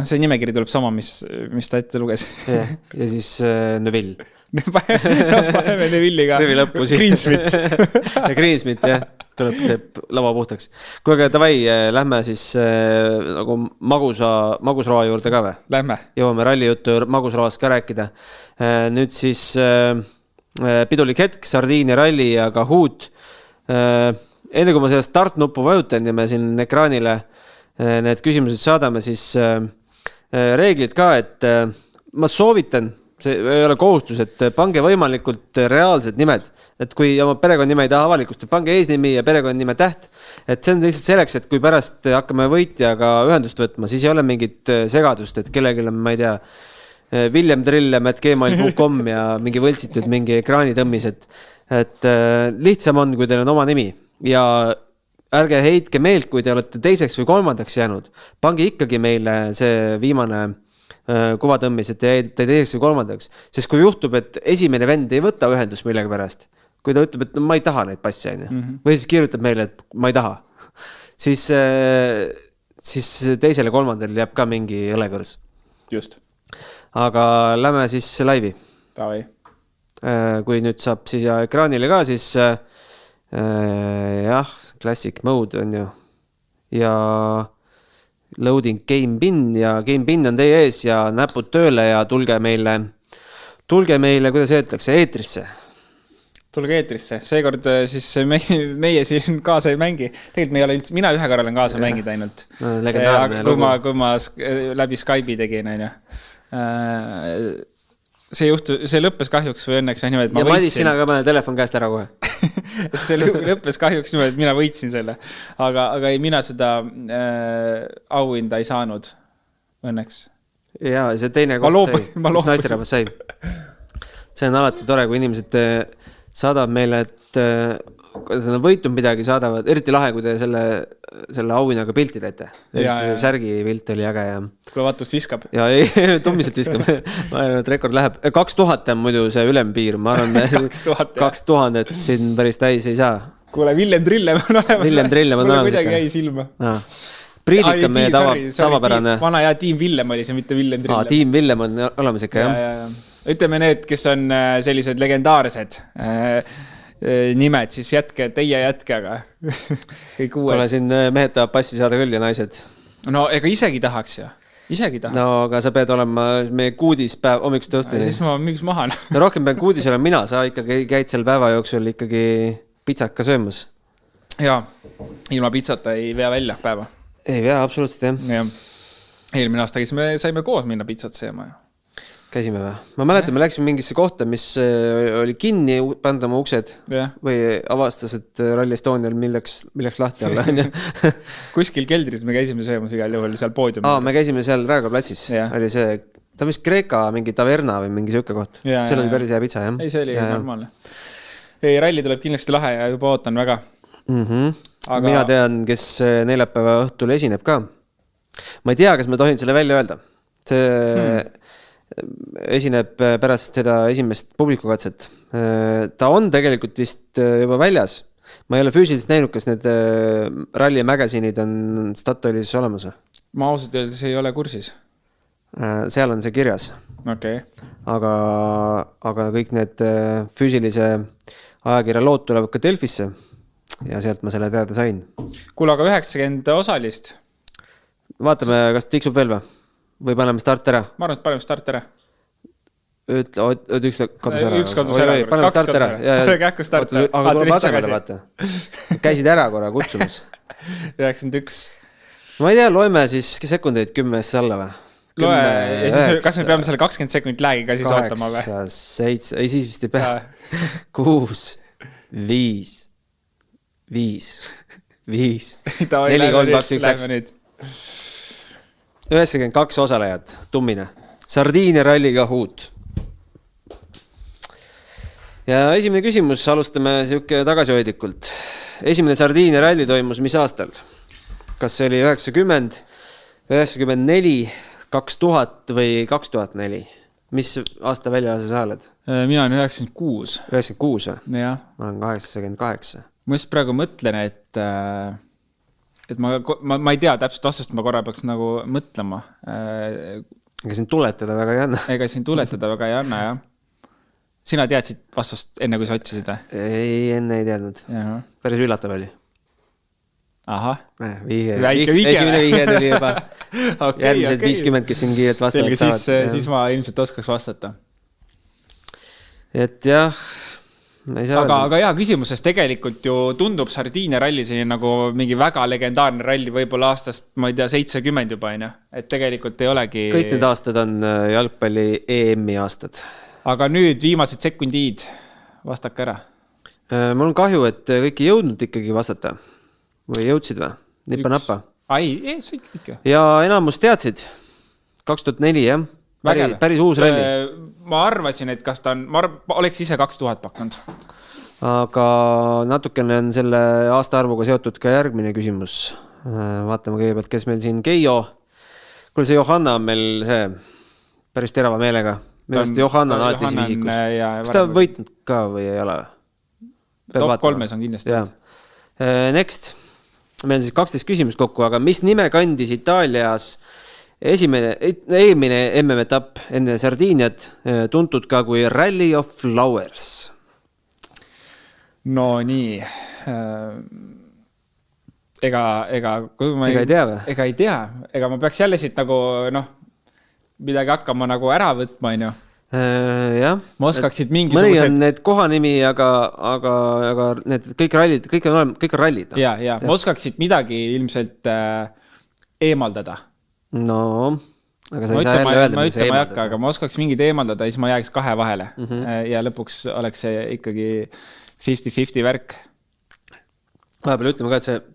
[SPEAKER 5] See nimekiri tuleb sama, mis ta ette luges.
[SPEAKER 4] Ja siis Neville.
[SPEAKER 5] Paneme Neville'i ka. Greensmith.
[SPEAKER 4] Ja Greensmith, jah. Teeb lava puhtaks. Kui aga davai, lähme siis nagu magusroa juurde ka või?
[SPEAKER 5] Lähme.
[SPEAKER 4] Jõuame rallijuttu magusroast ka rääkida. Nüüd siis pidulik hetk, Sardiinia ralli ja Kahoot. Enne kui ma seda start-nuppu vajutan ja me siin ekraanile need küsimused saadame, siis reeglid ka, et ma soovitan, see ei ole kohustus, et pange võimalikult reaalsed nimed, et kui oma perekonnime ei taha avalikust, pange eesnimi ja perekonnime täht, et see on lihtsalt selleks, et kui pärast hakkame võitjaga ühendust võtma, siis ei ole mingit segadust, et kellelgi on, ma ei tea, William Drill@gmail.com ja mingi võltsitud mingi ekraanitõmmis, et lihtsam on, kui teil on oma nimi ja ärge heitke meelt, kui te olete teiseks või kolmandaks jäänud, pange ikkagi meile see viimane kuvatõmmis, et te teiseks või kolmandaks. Sest kui juhtub, et esimene vend ei võta ühendust millega pärast, kui ta ütleb, et no, ma ei taha neid passi, või siis kirjutab meile, et ma ei taha, siis teisele kolmandale jääb ka mingi õlekõrs.
[SPEAKER 5] Just.
[SPEAKER 4] Aga lähme siis laivi.
[SPEAKER 5] Tavai.
[SPEAKER 4] Kui nüüd saab siis ekraanile ka, siis jah, classic mode on ju. Ja loading game bin ja game bin on teie ees ja näpud tööle ja tulge meile, kuidas öeldakse, eetrisse.
[SPEAKER 5] tulge eetrisse, seekord siis meie siin kaasa ei mängi. Tegelikult me ei ole üldse, mina ühe korra olen kaasa mänginud ainult.
[SPEAKER 4] Legendaarne lugu.
[SPEAKER 5] Kui ma läbi Skype'i tegin, see lõppes kahjuks või õnneks niimoodi, et ma
[SPEAKER 4] võitsin. Ja Madis, sina ka pane telefon käest ära kohe.
[SPEAKER 5] see lõppes kahjuks niimoodi, et mina võitsin selle. Aga ei, mina seda auhinda ei saanud õnneks.
[SPEAKER 4] Jaa, see teine koht mis naisterahvas sai. See on alati tore, kui inimesed saadavad meile, et nad võitnud midagi saadavad, eriti lahe, kui te selle auhinnaga pilti teete. Särgi pilt oli äge.
[SPEAKER 5] Kui vaatust viskab.
[SPEAKER 4] Ja ei, tummiselt viskab. Ma arvan, et rekord läheb. 2000 on muidu see ülempiir. Ma arvan, 2000, et siin päris täis ei saa.
[SPEAKER 5] Kuule, Villem Trillem on olemas.
[SPEAKER 4] Villem Trillem on olemas.
[SPEAKER 5] Mulle kuidagi jäi silma.
[SPEAKER 4] Priidik on meie tavapärane.
[SPEAKER 5] Vana ja Tiim Villem oli see, mitte Villem Trillem.
[SPEAKER 4] Tiim Villem on olemas ikka, jah.
[SPEAKER 5] Ütleme need, kes on sellised legendaarsed nimed, siis teie jätke, aga kõik uued.
[SPEAKER 4] Kule siin mehed tahab passi saada küll ja naised.
[SPEAKER 5] No ega isegi tahaks ju.
[SPEAKER 4] No, aga sa pead olema meie kuudis päev hommikust õhtuni.
[SPEAKER 5] Siis ma müüks maha.
[SPEAKER 4] No rohkem pean kuudis olema mina, sa ikkagi käid seal päeva jooksul ikkagi pitsaka söömas.
[SPEAKER 5] Jaa, ilma pitsata ei vea välja päeva.
[SPEAKER 4] Ei vea, absoluutselt, jah.
[SPEAKER 5] Eelmine aasta saime koos minna pitsat sööma.
[SPEAKER 4] Käisime või? Ma mäletan, me läksime mingisse kohta, mis oli kinni pandud oma uksed või avastas, et Rally Estonial milleks lahti olla.
[SPEAKER 5] Kuskil keldris me käisime söömas igal juhul seal poodiumil.
[SPEAKER 4] Me käisime seal Raekoja platsis. Oli see, ta vist Kreeka mingi taverna või mingi siuke koht. Seal oli päris hea pitsa, jah?
[SPEAKER 5] Ei, see oli normaalne. Ei, Ralli tuleb kindlasti lahe ja juba ootan väga.
[SPEAKER 4] Aga... Mina tean, kes neljapäeva õhtul esineb ka. Ma ei tea, kas ma tohin selle välja öelda. See esineb pärast seda esimest publikukatset. Ta on tegelikult vist juba väljas. Ma ei ole füüsiliselt näinud, kas need Rally magaziinid on Statoilis olemas.
[SPEAKER 5] Ma ausalt öeldes ei ole kursis.
[SPEAKER 4] Seal on see kirjas.
[SPEAKER 5] Okay.
[SPEAKER 4] Aga kõik need füüsilise ajakirja lood tulevad ka Delfisse ja sealt ma selle teada sain.
[SPEAKER 5] Kuule, aga 90 osalist.
[SPEAKER 4] Vaatame, kas tiksub veel või? Või paneme start ära?
[SPEAKER 5] Ma arvan, et paneme start ära.
[SPEAKER 4] Üks kadus ära.
[SPEAKER 5] Üks kadus ära.
[SPEAKER 4] Paneme start ära.
[SPEAKER 5] Pane kähku start ära.
[SPEAKER 4] Aga tuleb asemele, vaata. Käisid ära korra kutsumas.
[SPEAKER 5] 91.
[SPEAKER 4] Ma ei tea, loeme siis sekundeid 10 alla või?
[SPEAKER 5] Loe, ja siis kas me peame selle 20 sekundit läägiga siis ootama või?
[SPEAKER 4] 8, 7, ei siis vist ei pea. 6, 5, 5, 5, 4, 3, 2, 1, 2. 92 osalejad, tummine. Sardiinia ralliga huut. Ja esimene küsimus, alustame siuke tagasihoidlikult. Esimene Sardiinia ralli toimus mis aastal? Kas see oli 90, 94, 2000 või 2004? Mis aasta väljas sa oled?
[SPEAKER 5] Mina olen 96.
[SPEAKER 4] 96 või?
[SPEAKER 5] Jah.
[SPEAKER 4] Ma olen 88.
[SPEAKER 5] Ma just praegu mõtlen, et ma ei tea täpselt vastust, ma korra peaks nagu mõtlema.
[SPEAKER 4] Ega siin tuletada väga ei anna.
[SPEAKER 5] Ega siin tuletada väga ei anna, jah. Sina teadsid vastust enne, kui sa otsisid või?
[SPEAKER 4] Ei, enne ei teadnud. Päris üllatav oli.
[SPEAKER 5] Ahah.
[SPEAKER 4] Esimene viige tuli juba. Järgmised 50, kes siin kiiret vastavad
[SPEAKER 5] saavad. Siis ma ilmselt oskaks vastata.
[SPEAKER 4] Et jah,
[SPEAKER 5] aga hea küsimus, sest tegelikult ju tundub Sardiinia ralli selline nagu mingi väga legendaarne ralli võib-olla aastast, ma ei tea, 70 juba, et tegelikult ei olegi...
[SPEAKER 4] Kõik need aastad on jalgpalli EM-i aastad.
[SPEAKER 5] Aga nüüd viimased sekundid, vastake ära.
[SPEAKER 4] Mul on kahju, et kõik ei jõudnud ikkagi vastata. Või jõudsid või? Nipa-napa.
[SPEAKER 5] Ei, see ikka.
[SPEAKER 4] Ja enamus teadsid. 2004, jah. Päris uus ralli.
[SPEAKER 5] Ma arvasin, et kas ta on... Ma oleks ise 2000 pakkunud.
[SPEAKER 4] Aga natukene on selle aastaarvuga seotud ka järgmine küsimus. Vaatame kõigepealt, kes meil siin Keijo. Kuule, see Johanna on meil see päris terava meelega. Minu arust Johanna on alati visikus. Kas ta võitnud ka või ei ole?
[SPEAKER 5] Top 3 on kindlasti.
[SPEAKER 4] Next. Meil on siis 12 küsimust kokku, aga mis nime kandis Itaalias eelmine MM-etapp enne Sardiiniat, tuntud ka kui Rally of Flowers?
[SPEAKER 5] No nii. Ega
[SPEAKER 4] ei tea või?
[SPEAKER 5] Ega ei tea. Ega ma peaks jälle siit nagu, midagi hakkama nagu ära võtma,
[SPEAKER 4] jah.
[SPEAKER 5] ma oskaksid
[SPEAKER 4] mõni
[SPEAKER 5] mingisugused...
[SPEAKER 4] on need kohanimi, aga need kõik rallid, kõik on rallid. No.
[SPEAKER 5] Ja. Ma oskaksid midagi ilmselt eemaldada.
[SPEAKER 4] No, aga sa
[SPEAKER 5] ma
[SPEAKER 4] ei saa jälle öelda,
[SPEAKER 5] ma ütlen, ma ei hakka, aga ma oskaks mingid eemaldada ja siis ma jääks 2 vahele. Ja lõpuks oleks see ikkagi 50-50 värk.
[SPEAKER 4] Vahepeal ütleme ka, et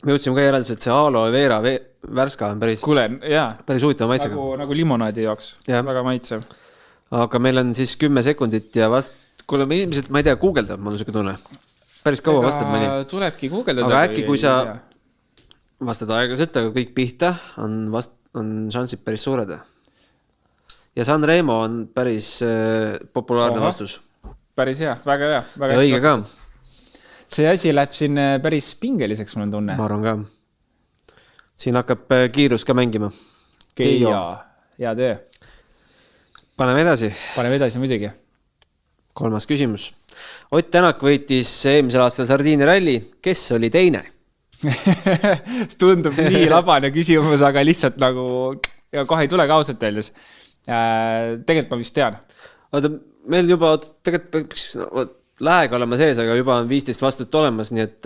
[SPEAKER 4] me jõudsime ka järeldus, et see aloe vera värska on päris huvitav maitsega.
[SPEAKER 5] Nagu limonaadi jooks. Väga maitsev.
[SPEAKER 4] Aga meil on siis 10 sekundit ja kuule, me ilmselt, ma ei tea, guugeldab, mul on siuke tunne. Päris kaua vastab mõni.
[SPEAKER 5] Tulebki guugeldada.
[SPEAKER 4] Aga äkki, kui sa vastad aeglaselt, aga kõik pihta, on šansid päris suured. Ja Sanremo on päris populaarne vastus.
[SPEAKER 5] Päris hea, väga hea.
[SPEAKER 4] Ja õige ka.
[SPEAKER 5] See asi läheb siin päris pingeliseks, mul on tunne.
[SPEAKER 4] Ma arvan ka. Siin hakkab kiirus ka mängima.
[SPEAKER 5] Keia, hea töö.
[SPEAKER 4] Paneme edasi
[SPEAKER 5] muidugi.
[SPEAKER 4] 3. küsimus. Ott Tänak võitis eelmisel aastal Sardiinia ralli. Kes oli teine?
[SPEAKER 5] Tundub nii labane küsimus, aga lihtsalt nagu kohe ei tule ka ausalt öeldes. Tegelikult ma vist tean.
[SPEAKER 4] Oota, meil juba tegelikult lähega olema sees, aga juba on 15 vastut olemas, nii et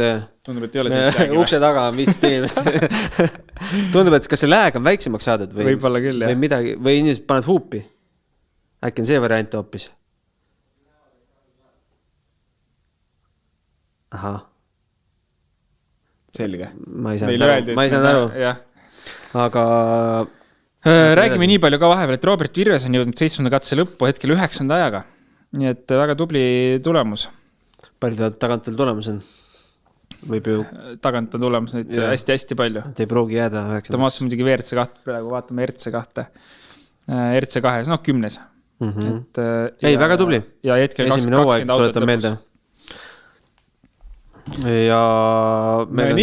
[SPEAKER 5] tundub, et ei ole sellist lähegi.
[SPEAKER 4] Ukse taga on 15 inimest. Tundub, et kas see läheg on väiksemaks saadud või,
[SPEAKER 5] võibolla küll,
[SPEAKER 4] või midagi, või inimesed paned huupi. Äkki on see variant hoopis. Aha.
[SPEAKER 5] Selge.
[SPEAKER 4] Ma ei saanud aru. Aga
[SPEAKER 5] räägime nii palju ka vahepeal, et Robert Virves on jõudnud 7. katse lõppu hetkel 9. ajaga. Nii et väga tubli tulemus.
[SPEAKER 4] Palju tagant veel tulemus on? Võib ju...
[SPEAKER 5] Tagant on tulemus nüüd hästi palju.
[SPEAKER 4] Et ei pruugi jääda 9.
[SPEAKER 5] Ta maastas muidugi WRC2, praegu vaatame RC2. RC2, 10.
[SPEAKER 4] Ei, väga tubli.
[SPEAKER 5] Ja hetkel 20 autot lõpus.
[SPEAKER 4] Ja meil on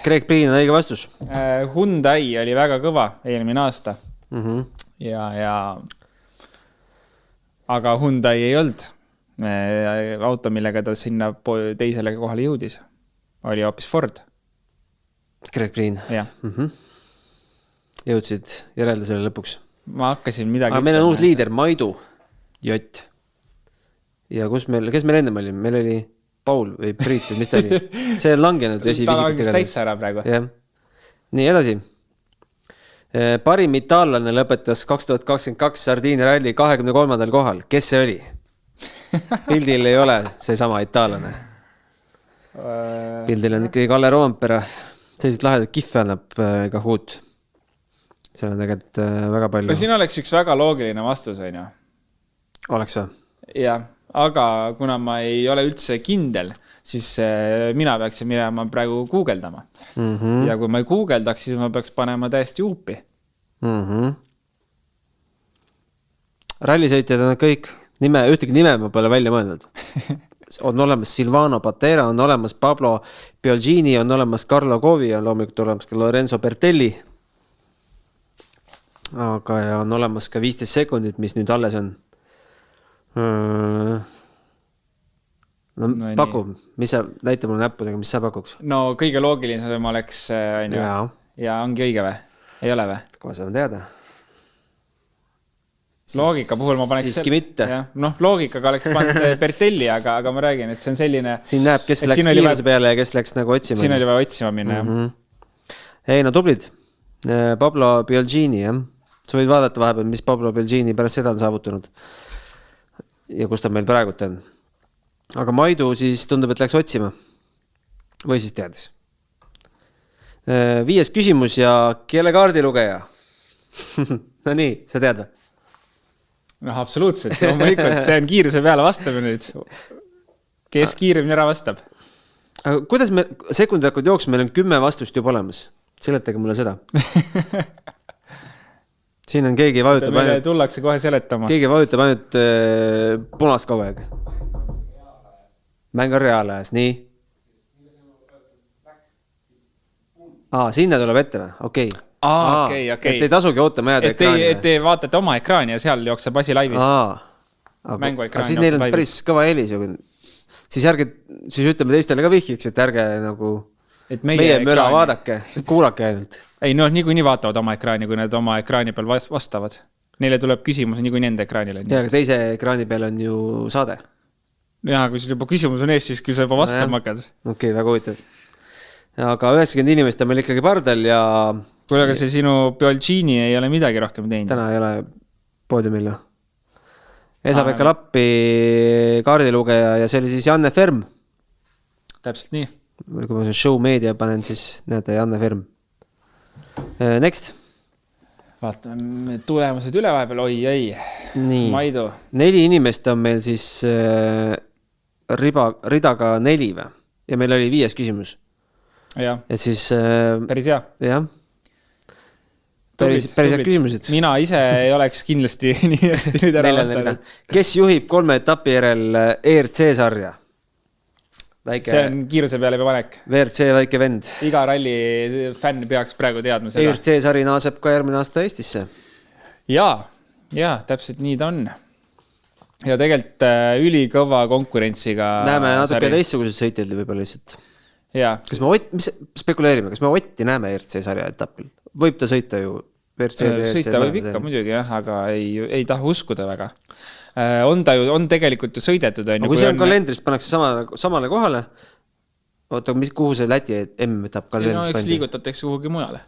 [SPEAKER 4] Greg Priin on õige vastus.
[SPEAKER 5] Hyundai oli väga kõva eelmine aasta. Ja aga Hyundai ei olnud auto, millega ta sinna teisele kohale jõudis. Oli hoopis Ford. Greg Priin. Jõudsid järeldusele lõpuks. Ma hakkasin midagi... Aga meil on uus liider, Maidu Jott. Ja kes meil enne oli? Meil oli Paul või Priit, mis ta oli? See on langenud
[SPEAKER 6] ta langis täitsa ära praegu.
[SPEAKER 4] Nii edasi. Parim itaallane lõpetas 2022 Sardiinia ralli 23. kohal. Kes see oli? Pildil ei ole see sama itaallane. Pildil on ikkagi Kalle Roompere. Sellised lahedad kihve annab Kahoot. Seal on tegelikult väga palju.
[SPEAKER 5] Siin oleks üks väga loogiline vastus, on ju?
[SPEAKER 4] Oleks või?
[SPEAKER 5] Jah, aga kuna ma ei ole üldse kindel, siis mina peaksin minema praegu guugeldama. Ja kui ma ei guugeldaks, siis ma peaks panema täiesti uupi.
[SPEAKER 4] Rallisõitjad on kõik, ühtegi nime ma pole välja mõelnud. On olemas Silvano Patera, on olemas Pablo Biolgini, on olemas Carlo Covi, on loomulikult olemas ka Lorenzo Bertelli. Aga ja on olemas ka 15 sekundit, mis nüüd alles on. No paku, mis sa, näita mulle näppudega, mis sa pakuks?
[SPEAKER 5] No kõige loogilisem oleks, ja ongi õige või? Ei ole või?
[SPEAKER 4] Kohe saame teada.
[SPEAKER 5] Loogika puhul ma paneks...
[SPEAKER 4] Siiski mitte.
[SPEAKER 5] Loogikaga oleks pannud Bertelli, aga ma räägin, et see on selline...
[SPEAKER 4] Siin näeb, kes läks kiiruse peale ja kes läks nagu otsima.
[SPEAKER 5] Siin oli vaja otsima minna,
[SPEAKER 4] Ei, no tublid. Pablo Biolgini, jah. Sa võid vaadata vahepeal, mis Pablo Biolgini pärast seda on saavutanud. Ja kus ta meil praegult on. Aga Maidu siis tundub, et läks otsima. Või siis teadis. 5. küsimus ja kelle kaardilugeja? No nii, sa tead või?
[SPEAKER 5] No absoluutselt, see on kiiruse peale vastamine nüüd. Kes kiiremini ära vastab?
[SPEAKER 4] Aga kuidas me sekundi hakkavad jooksma, meil on 10 vastust juba olemas. Seletage mulle seda. Siin on keegi vajutab
[SPEAKER 5] ainult... Tullakse kohe seletama.
[SPEAKER 4] Keegi vajutab ainult punast kogu aeg. Mäng on reaalajas, nii. Sinna tuleb ette või? Okei.
[SPEAKER 5] Et
[SPEAKER 4] ei tasugi ootama jääda ekraani.
[SPEAKER 5] Et te vaatate oma ekraani ja seal jookseb asi laivis.
[SPEAKER 4] Aga siis neil on päris kõva helis. Siis ütleme teistele ka vihkiks, et ärge nagu meie möla vaadake, kuulake ainult.
[SPEAKER 5] Ei, niikuinii vaatavad oma ekraani, kui need oma ekraani peal vastavad. Neile tuleb küsimus niikuinii nende ekraanile.
[SPEAKER 4] Ja aga teise ekraani peal on ju saade.
[SPEAKER 5] Ja, kui sul juba küsimus on ees, siis kui sa juba vastama hakkad.
[SPEAKER 4] Okei, väga huvitav. Aga 90 inimest on meil ikkagi pardal ja...
[SPEAKER 5] Kuule, aga see sinu Biolgini ei ole midagi rohkem teinud.
[SPEAKER 4] Täna ei ole poodiumil. Esa-Pekka Lappi kaardilugeja ja see oli siis Janne Ferm.
[SPEAKER 5] Täpselt nii.
[SPEAKER 4] Kui ma show meedia panen, siis näete Janne Ferm. Next.
[SPEAKER 5] Vaatame tulemused üle vahepeal. Oi.
[SPEAKER 4] Nii.
[SPEAKER 5] Maidu.
[SPEAKER 4] 4 inimest on meil siis ridaga 4 või? Ja meil oli 5 küsimus.
[SPEAKER 5] Ja.
[SPEAKER 4] Et siis...
[SPEAKER 5] Päris hea.
[SPEAKER 4] Jah. Päris hea küsimused.
[SPEAKER 5] Mina ise ei oleks kindlasti nii hästi nüüd ära vastanud.
[SPEAKER 4] Kes juhib 3 etapi järel ERC sarja?
[SPEAKER 5] See on kiiruse peale panek.
[SPEAKER 4] VRC väike vend.
[SPEAKER 5] Iga ralli fänn peaks praegu teadma seda.
[SPEAKER 4] ERC sari naaseb ka järgmine aasta Eestisse.
[SPEAKER 5] Ja, täpselt nii ta on. Ja tegelikult ülikõva konkurentsiga
[SPEAKER 4] näeme natuke teistsugused sõitjad võib-olla lihtsalt.
[SPEAKER 5] Ja.
[SPEAKER 4] Kas me spekuleerime, kas me Otti näeme ERC sarja etapil? Võib ta sõita ju?
[SPEAKER 5] Sõita võib ikka muidugi, aga ei taha uskuda väga. On tegelikult ju sõidetud.
[SPEAKER 4] Kui see on kalendrist, pannakse samale kohale, oota, kuhu see Läti M-etapp kalendrist
[SPEAKER 5] pandi? Liigutatakse kuhugi mujale.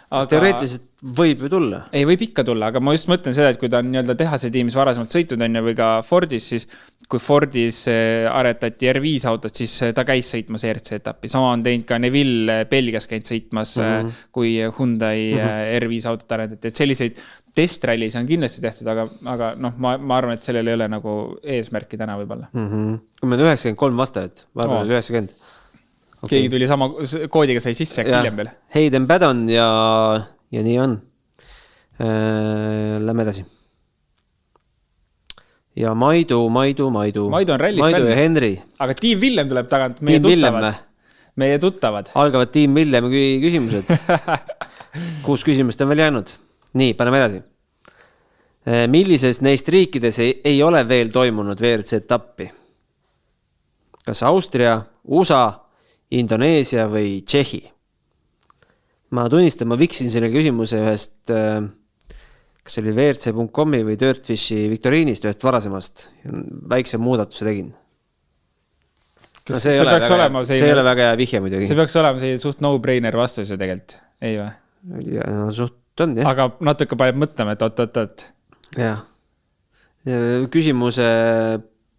[SPEAKER 4] Teoreetiliselt võib ju tulla.
[SPEAKER 5] Ei, võib ikka tulla, aga ma just mõtlen seda, et kui ta on tehase tiimis varasemalt sõitnud või ka Fordis, siis kui Fordis aretati R5 autot, siis ta käis sõitmas ERC etappi. Sama on teinud ka Neville Belgias käinud sõitmas, kui Hyundai R5 autot aretati. Et selliseid testrallis on kindlasti tehtud, aga ma arvan, et sellel ei ole nagu eesmärki täna võib-olla.
[SPEAKER 4] Kui meil 93 vastajat, vahepeal oli 90.
[SPEAKER 5] Keegi tuli sama koodiga sai sisse hiljem veel.
[SPEAKER 4] Hayden Paddon ja nii on. Lähme edasi. Ja Maidu on ralli
[SPEAKER 5] fänn.
[SPEAKER 4] Ja Henry.
[SPEAKER 5] Aga Team Willem tuleb tagant, meie tuttavad.
[SPEAKER 4] Algavad Team Willemi küsimused. 6 küsimust on veel jäänud. Nii, paneme edasi. Millises neist riikides ei ole veel toimunud VRC etappi? Kas Austria, USA, Indoneesia või Tšehhi? Ma tunnistan, ma viksin selle küsimuse ühest, kas oli vrc.comi või Dirtfishi Victoriinist ühest varasemast. Väikse muudatuse tegin. See ei ole väga hea vihje muidugi.
[SPEAKER 5] See peaks olema see suht no-brainer vastus ju tegelikult, ei või?
[SPEAKER 4] Ja, suht on, jah.
[SPEAKER 5] Aga natuke paneb mõtlema, et oot.
[SPEAKER 4] Jah. Küsimuse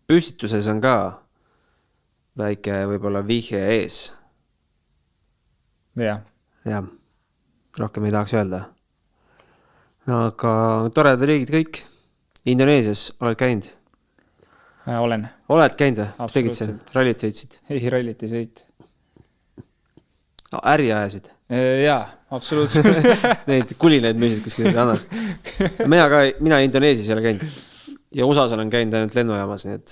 [SPEAKER 4] püstituses on ka väike võib-olla vihje ees.
[SPEAKER 5] Jah.
[SPEAKER 4] Rohkem ei tahaks öelda. Aga toredad riigid kõik. Indoneesias oled käinud?
[SPEAKER 5] Olen.
[SPEAKER 4] Oled käinud või? Mis tegid see? Rallit sõitsid?
[SPEAKER 5] Ei, rallit ei sõit.
[SPEAKER 4] Äri ajasid?
[SPEAKER 5] Jaa, absoluutselt.
[SPEAKER 4] Neid kulineid müüsid kuskil annas. Mina Indoneesias ei ole käinud. Ja USAs olen käinud ainult lennujaamas, nii et...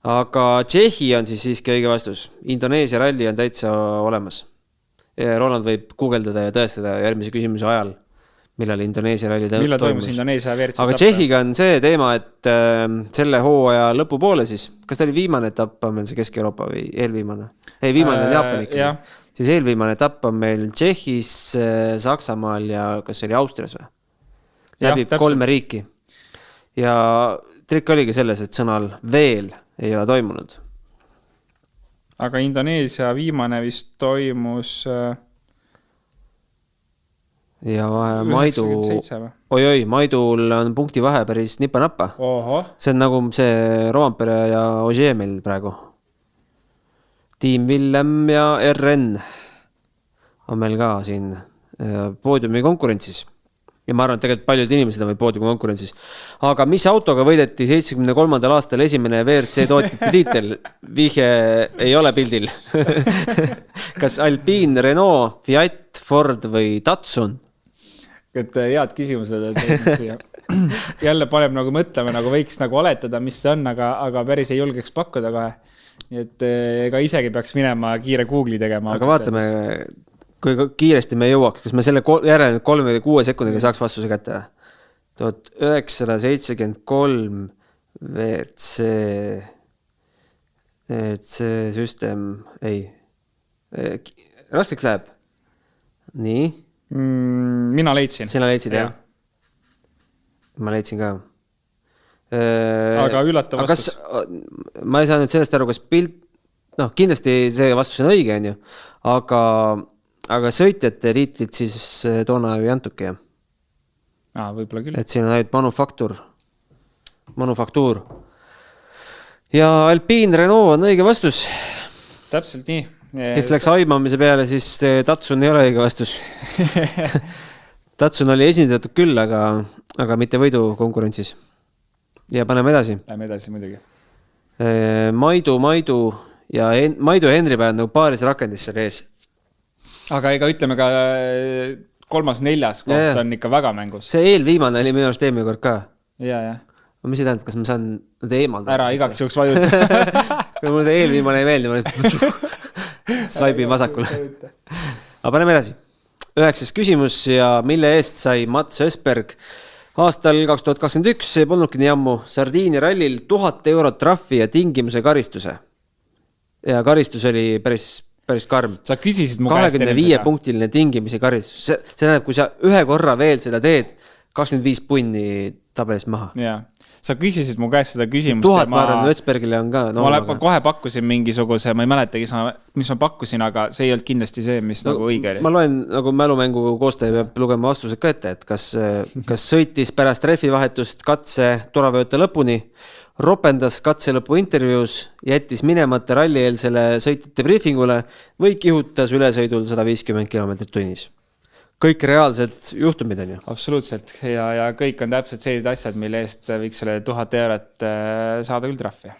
[SPEAKER 4] Aga Tšehhi on siis siiski õige vastus. Indoneesia ralli on täitsa olemas. Ronald võib guugeldada ja tõestada järgmise küsimuse ajal, millal Indoneesia ralli toimus.
[SPEAKER 5] Millal toimus Indoneesia VRC
[SPEAKER 4] aga Tšehhiga on see teema, et selle hooaja lõpupoole siis, kas ta oli viimane etapp on meil see Kesk-Euroopa või eelviimane? Ei, viimane on Jaapan ikka. Siis eelviimane etapp on meil Tšehhis, Saksamaal ja kas see oli Austrias või? Läbib 3 riiki. Ja trikk oligi selles, et sõnal veel ei ole toimunud.
[SPEAKER 5] Aga Indoneesia viimane vist toimus...
[SPEAKER 4] Ja Maidu... Maidul on punkti vahe päris nipa-nappa. See on nagu see Roompere ja Ogier meil praegu. Team Willem ja RN on meil ka siin poodiumi konkurentsis. Ja ma arvan, et tegelikult paljud inimesed on poodiumi konkurentsis. Aga mis autoga võideti 73. aastal esimene VRC tootjate tiitel? Vihje ei ole pildil. Kas Alpine, Renault, Fiat, Ford või Datsun?
[SPEAKER 5] Et head küsimused. Jälle paneb nagu mõtlema, nagu võiks nagu oletada, mis see on, aga päris ei julgeks pakkuda kohe. Nii et ega isegi peaks minema kiire Google'i tegema.
[SPEAKER 4] Aga vaatame... Kui kiiresti me jõuaks, kas me selle järele 36 sekundiga saaks vastuse kätte? 1973 VRC süsteem, ei. Raskeks läheb? Nii?
[SPEAKER 5] Mina leidsin.
[SPEAKER 4] Sina leidsid, jah? ma leidsin ka.
[SPEAKER 5] Aga üllatav vastus.
[SPEAKER 4] Ma ei saa nüüd sellest aru, kas pilt, kindlasti see vastus on õige, on ju, aga sõitjate tiitlit siis toona ei antuki, jah.
[SPEAKER 5] Võib-olla küll.
[SPEAKER 4] Et siin on ainult manufaktuur. Ja Alpine Renault on õige vastus.
[SPEAKER 5] Täpselt nii.
[SPEAKER 4] Kes läks aimamise peale, siis Datsun ei ole õige vastus. Datsun oli esindatud küll, aga mitte võidu konkurentsis. Ja paneme edasi.
[SPEAKER 5] Läheme edasi muidugi.
[SPEAKER 4] Maidu ja Henri päev nagu paaris rakendis seal ees.
[SPEAKER 5] Aga ega ütleme ka 3.-4. koht on ikka väga mängus.
[SPEAKER 4] See eelviimane oli minu arust eelmine kord ka.
[SPEAKER 5] Ja.
[SPEAKER 4] Mis see tähendab, kas ma saan nad eemaldada?
[SPEAKER 5] Ära igaks juhuks vajuta.
[SPEAKER 4] Kui mul see eelviimane ei meeldi, ma nüüd saibi vasakule. Aga paneme edasi. 9. küsimus ja mille eest sai Mats Ösberg aastal 2021, see polnudki nii ammu, Sardiinia rallil 1000 eurot trahvi ja tingimuse karistuse. Ja karistus oli päris karm.
[SPEAKER 5] Sa küsisid mu
[SPEAKER 4] 25 punktiline tingimise karistus. See tähendab, kui sa ühe korra veel seda teed, 25 punni tabelist maha.
[SPEAKER 5] Jaa. Sa küsisid mu käest seda küsimust.
[SPEAKER 4] 1000 ma arvan, Ötsbergile on ka.
[SPEAKER 5] Ma kohe pakkusin mingisuguse, ma ei mäletagi, mis ma pakkusin, aga see ei olnud kindlasti see, mis nagu õige oli.
[SPEAKER 4] Ma loen, nagu mälumängu koostaja peab lugema vastused ka ette, et kas sõitis pärast refivahetust katse turavööta lõpuni, ropendas katse lõpu intervjuus, jättis minemata rallieelsele sõitjate briefingule või kihutas ülesõidul 150 km tunnis. Kõik reaalsed juhtumid on ju.
[SPEAKER 5] Absoluutselt ja kõik on täpselt sellised asjad, mille eest võiks selle 1000 eurot saada küll trahvi.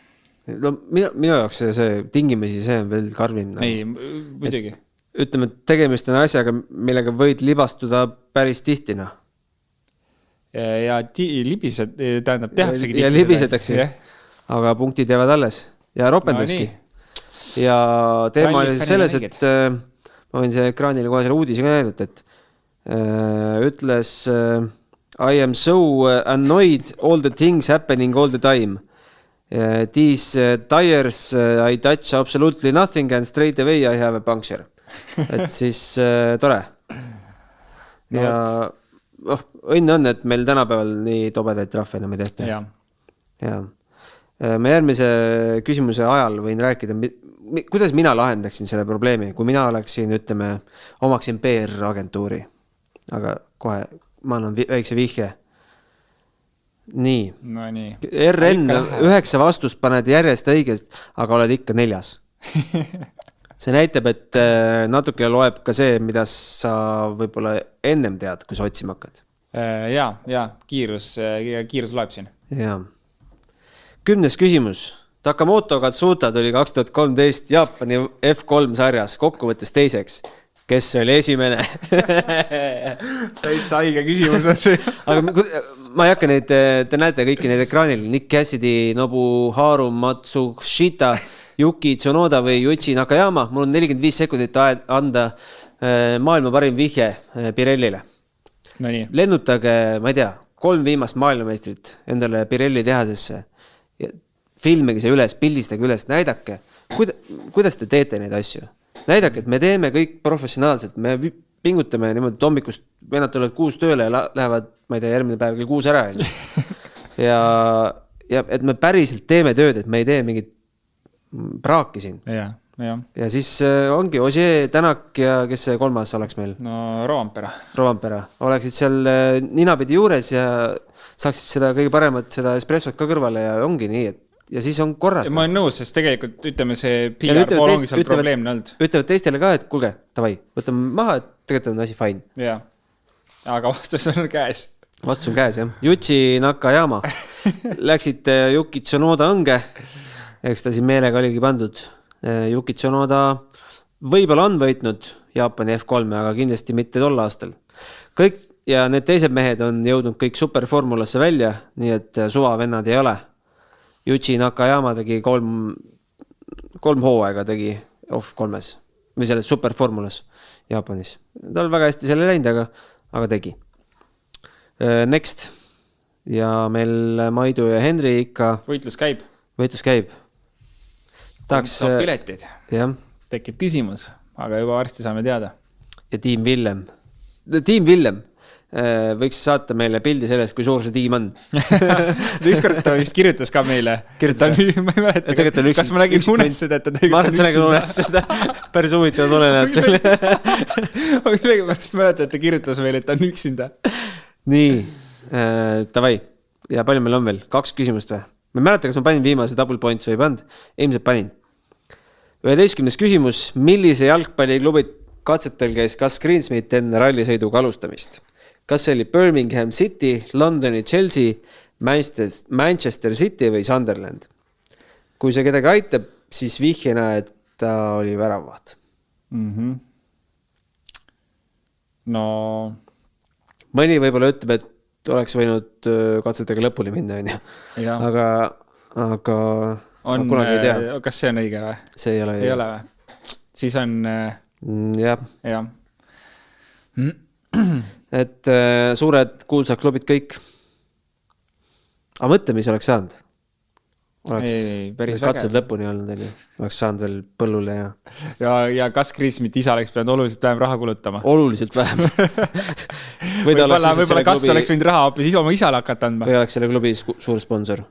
[SPEAKER 4] No, minu jaoks see tingimisi, see on veel karmim.
[SPEAKER 5] Ei, muidugi.
[SPEAKER 4] Ütleme, tegemist on asjaga, millega võid libastuda päris tihtina.
[SPEAKER 5] Ja libised, tähendab, tehaksegi tihti.
[SPEAKER 4] Ja libisetakse, aga punktid jäävad alles. Ja ropendaski. Ja teema oli selles, et ma võin see ekraanile kohe selle uudise ka näidata, et ütles I am so annoyed all the things happening all the time. These tires I touch absolutely nothing and straight away I have a puncture. Et siis tore. Ja õnn on, et meil tänapäeval nii tobedaid trahve enam ei tehta. Ja. Ma järgmise küsimuse ajal võin rääkida, kuidas mina lahendaksin selle probleemi, kui mina oleksin, ütleme, omaksin PR-agentuuri. Aga kohe ma annan väikse vihje. Nii.
[SPEAKER 5] No nii.
[SPEAKER 4] RN 9 vastust paned järjest õigest, aga oled ikka 4. See näitab, et natuke loeb ka see, mida sa võib-olla ennem tead, kui sa otsima hakkad.
[SPEAKER 5] Ja, kiirus loeb siin.
[SPEAKER 4] Ja. 10. küsimus. Takamoto Katsuta tuli 2013 Jaapani F3 sarjas kokkuvõttes teiseks. Kes oli esimene?
[SPEAKER 5] Täitsa haige küsimus on see.
[SPEAKER 4] Aga ma ei hakka neid, te näete kõiki neid ekraanil. Nick Cassidy, Nobuharu Matsushita, Yuki Tsunoda või Yuichi Nakayama. Mul on 45 sekundit anda maailma parim vihje Pirellile.
[SPEAKER 5] No nii.
[SPEAKER 4] Lennutage, ma ei tea, 3 viimast maailmameistrit endale Pirelli tehasesse. Filmige see üles, pildistage üles, näidake. Kuidas te teete neid asju? Näidake, et me teeme kõik professionaalselt, me pingutame niimoodi hommikust, vennad tulevad 6 tööle ja lähevad, ma ei tea, järgmine päev kell 6 ära. Ja et me päriselt teeme tööd, et me ei tee mingit praaki siin. Ja siis ongi Ossier, Tänak ja kes see 3. oleks meil?
[SPEAKER 5] No
[SPEAKER 4] Rovanpera. Oleksid seal ninapidi juures ja saaksid seda kõige paremat, seda espressot ka kõrvale ja ongi nii, et ja siis on korras.
[SPEAKER 5] Ma olen nõus, sest tegelikult ütleme see PR-pool ongi seal probleemne olnud.
[SPEAKER 4] Ütlevad teistele ka, et kuulge, davai, võtame maha, et tegelikult on asi fine.
[SPEAKER 5] Ja, aga vastus on käes.
[SPEAKER 4] Vastus on käes, jah. Yuichi Nakayama. Läksid Yuki Tsunoda õnge. Eks ta siin meelega oligi pandud. Yuki Tsunoda võib-olla on võitnud Jaapani F3, aga kindlasti mitte tol aastal. Kõik ja need teised mehed on jõudnud kõik superformulasse välja, nii et suva vennad ei ole. Yuichi Nakayama tegi 3 hooaega tegi F3 või selles superformulas Jaapanis. Ta oli väga hästi selle läinud, aga tegi. Next. Ja meil Maidu ja Henri ikka.
[SPEAKER 5] Võitlus käib.
[SPEAKER 4] Tahaks.
[SPEAKER 5] Piletid.
[SPEAKER 4] Jah.
[SPEAKER 5] Tekib küsimus, aga juba varsti saame teada.
[SPEAKER 4] Ja Team Willem. võiks saata meile pildi sellest, kui suur see tiim on.
[SPEAKER 5] Ükskord ta vist kirjutas ka meile. Ma ei mäleta, kas ma nägin unes seda, et ta
[SPEAKER 4] ma arvan, et sa nägin unes seda. Päris huvitavad olenevalt selle.
[SPEAKER 5] Ma pärast mäleta, et ta kirjutas meile, et ta on üksinda.
[SPEAKER 4] Nii, tavai. Ja palju meil on veel? 2 küsimust või? Ma ei mäleta, kas ma panin viimase double points või ei pand. Ilmselt panin. 11. küsimus. Millise jalgpalliklubi katsetel käis Gus Greensmith enne rallisõiduga alustamist? Kas see oli Birmingham City, Londoni Chelsea, Manchester City või Sunderland? Kui see kedagi aitab, siis vihjena, et ta oli väravaht.
[SPEAKER 5] No...
[SPEAKER 4] Mõni võib-olla ütleb, et oleks võinud katsetega lõpuni minna, aga kunagi ei tea.
[SPEAKER 5] Kas see on õige või?
[SPEAKER 4] See ei ole.
[SPEAKER 5] Ei ole või? Siis on...
[SPEAKER 4] jah. Et suured kuulsad klubid kõik. Aga mõtle, mis oleks saanud. Oleks katsed lõpuni olnud. Oleks saanud veel põllule
[SPEAKER 5] ja Gus Greensmith isa oleks pidanud oluliselt vähem raha kulutama.
[SPEAKER 4] Oluliselt vähem.
[SPEAKER 5] Võib-olla Gus oleks võinud raha hoopis oma isale hakata andma.
[SPEAKER 4] Või oleks selle klubi suur sponsor.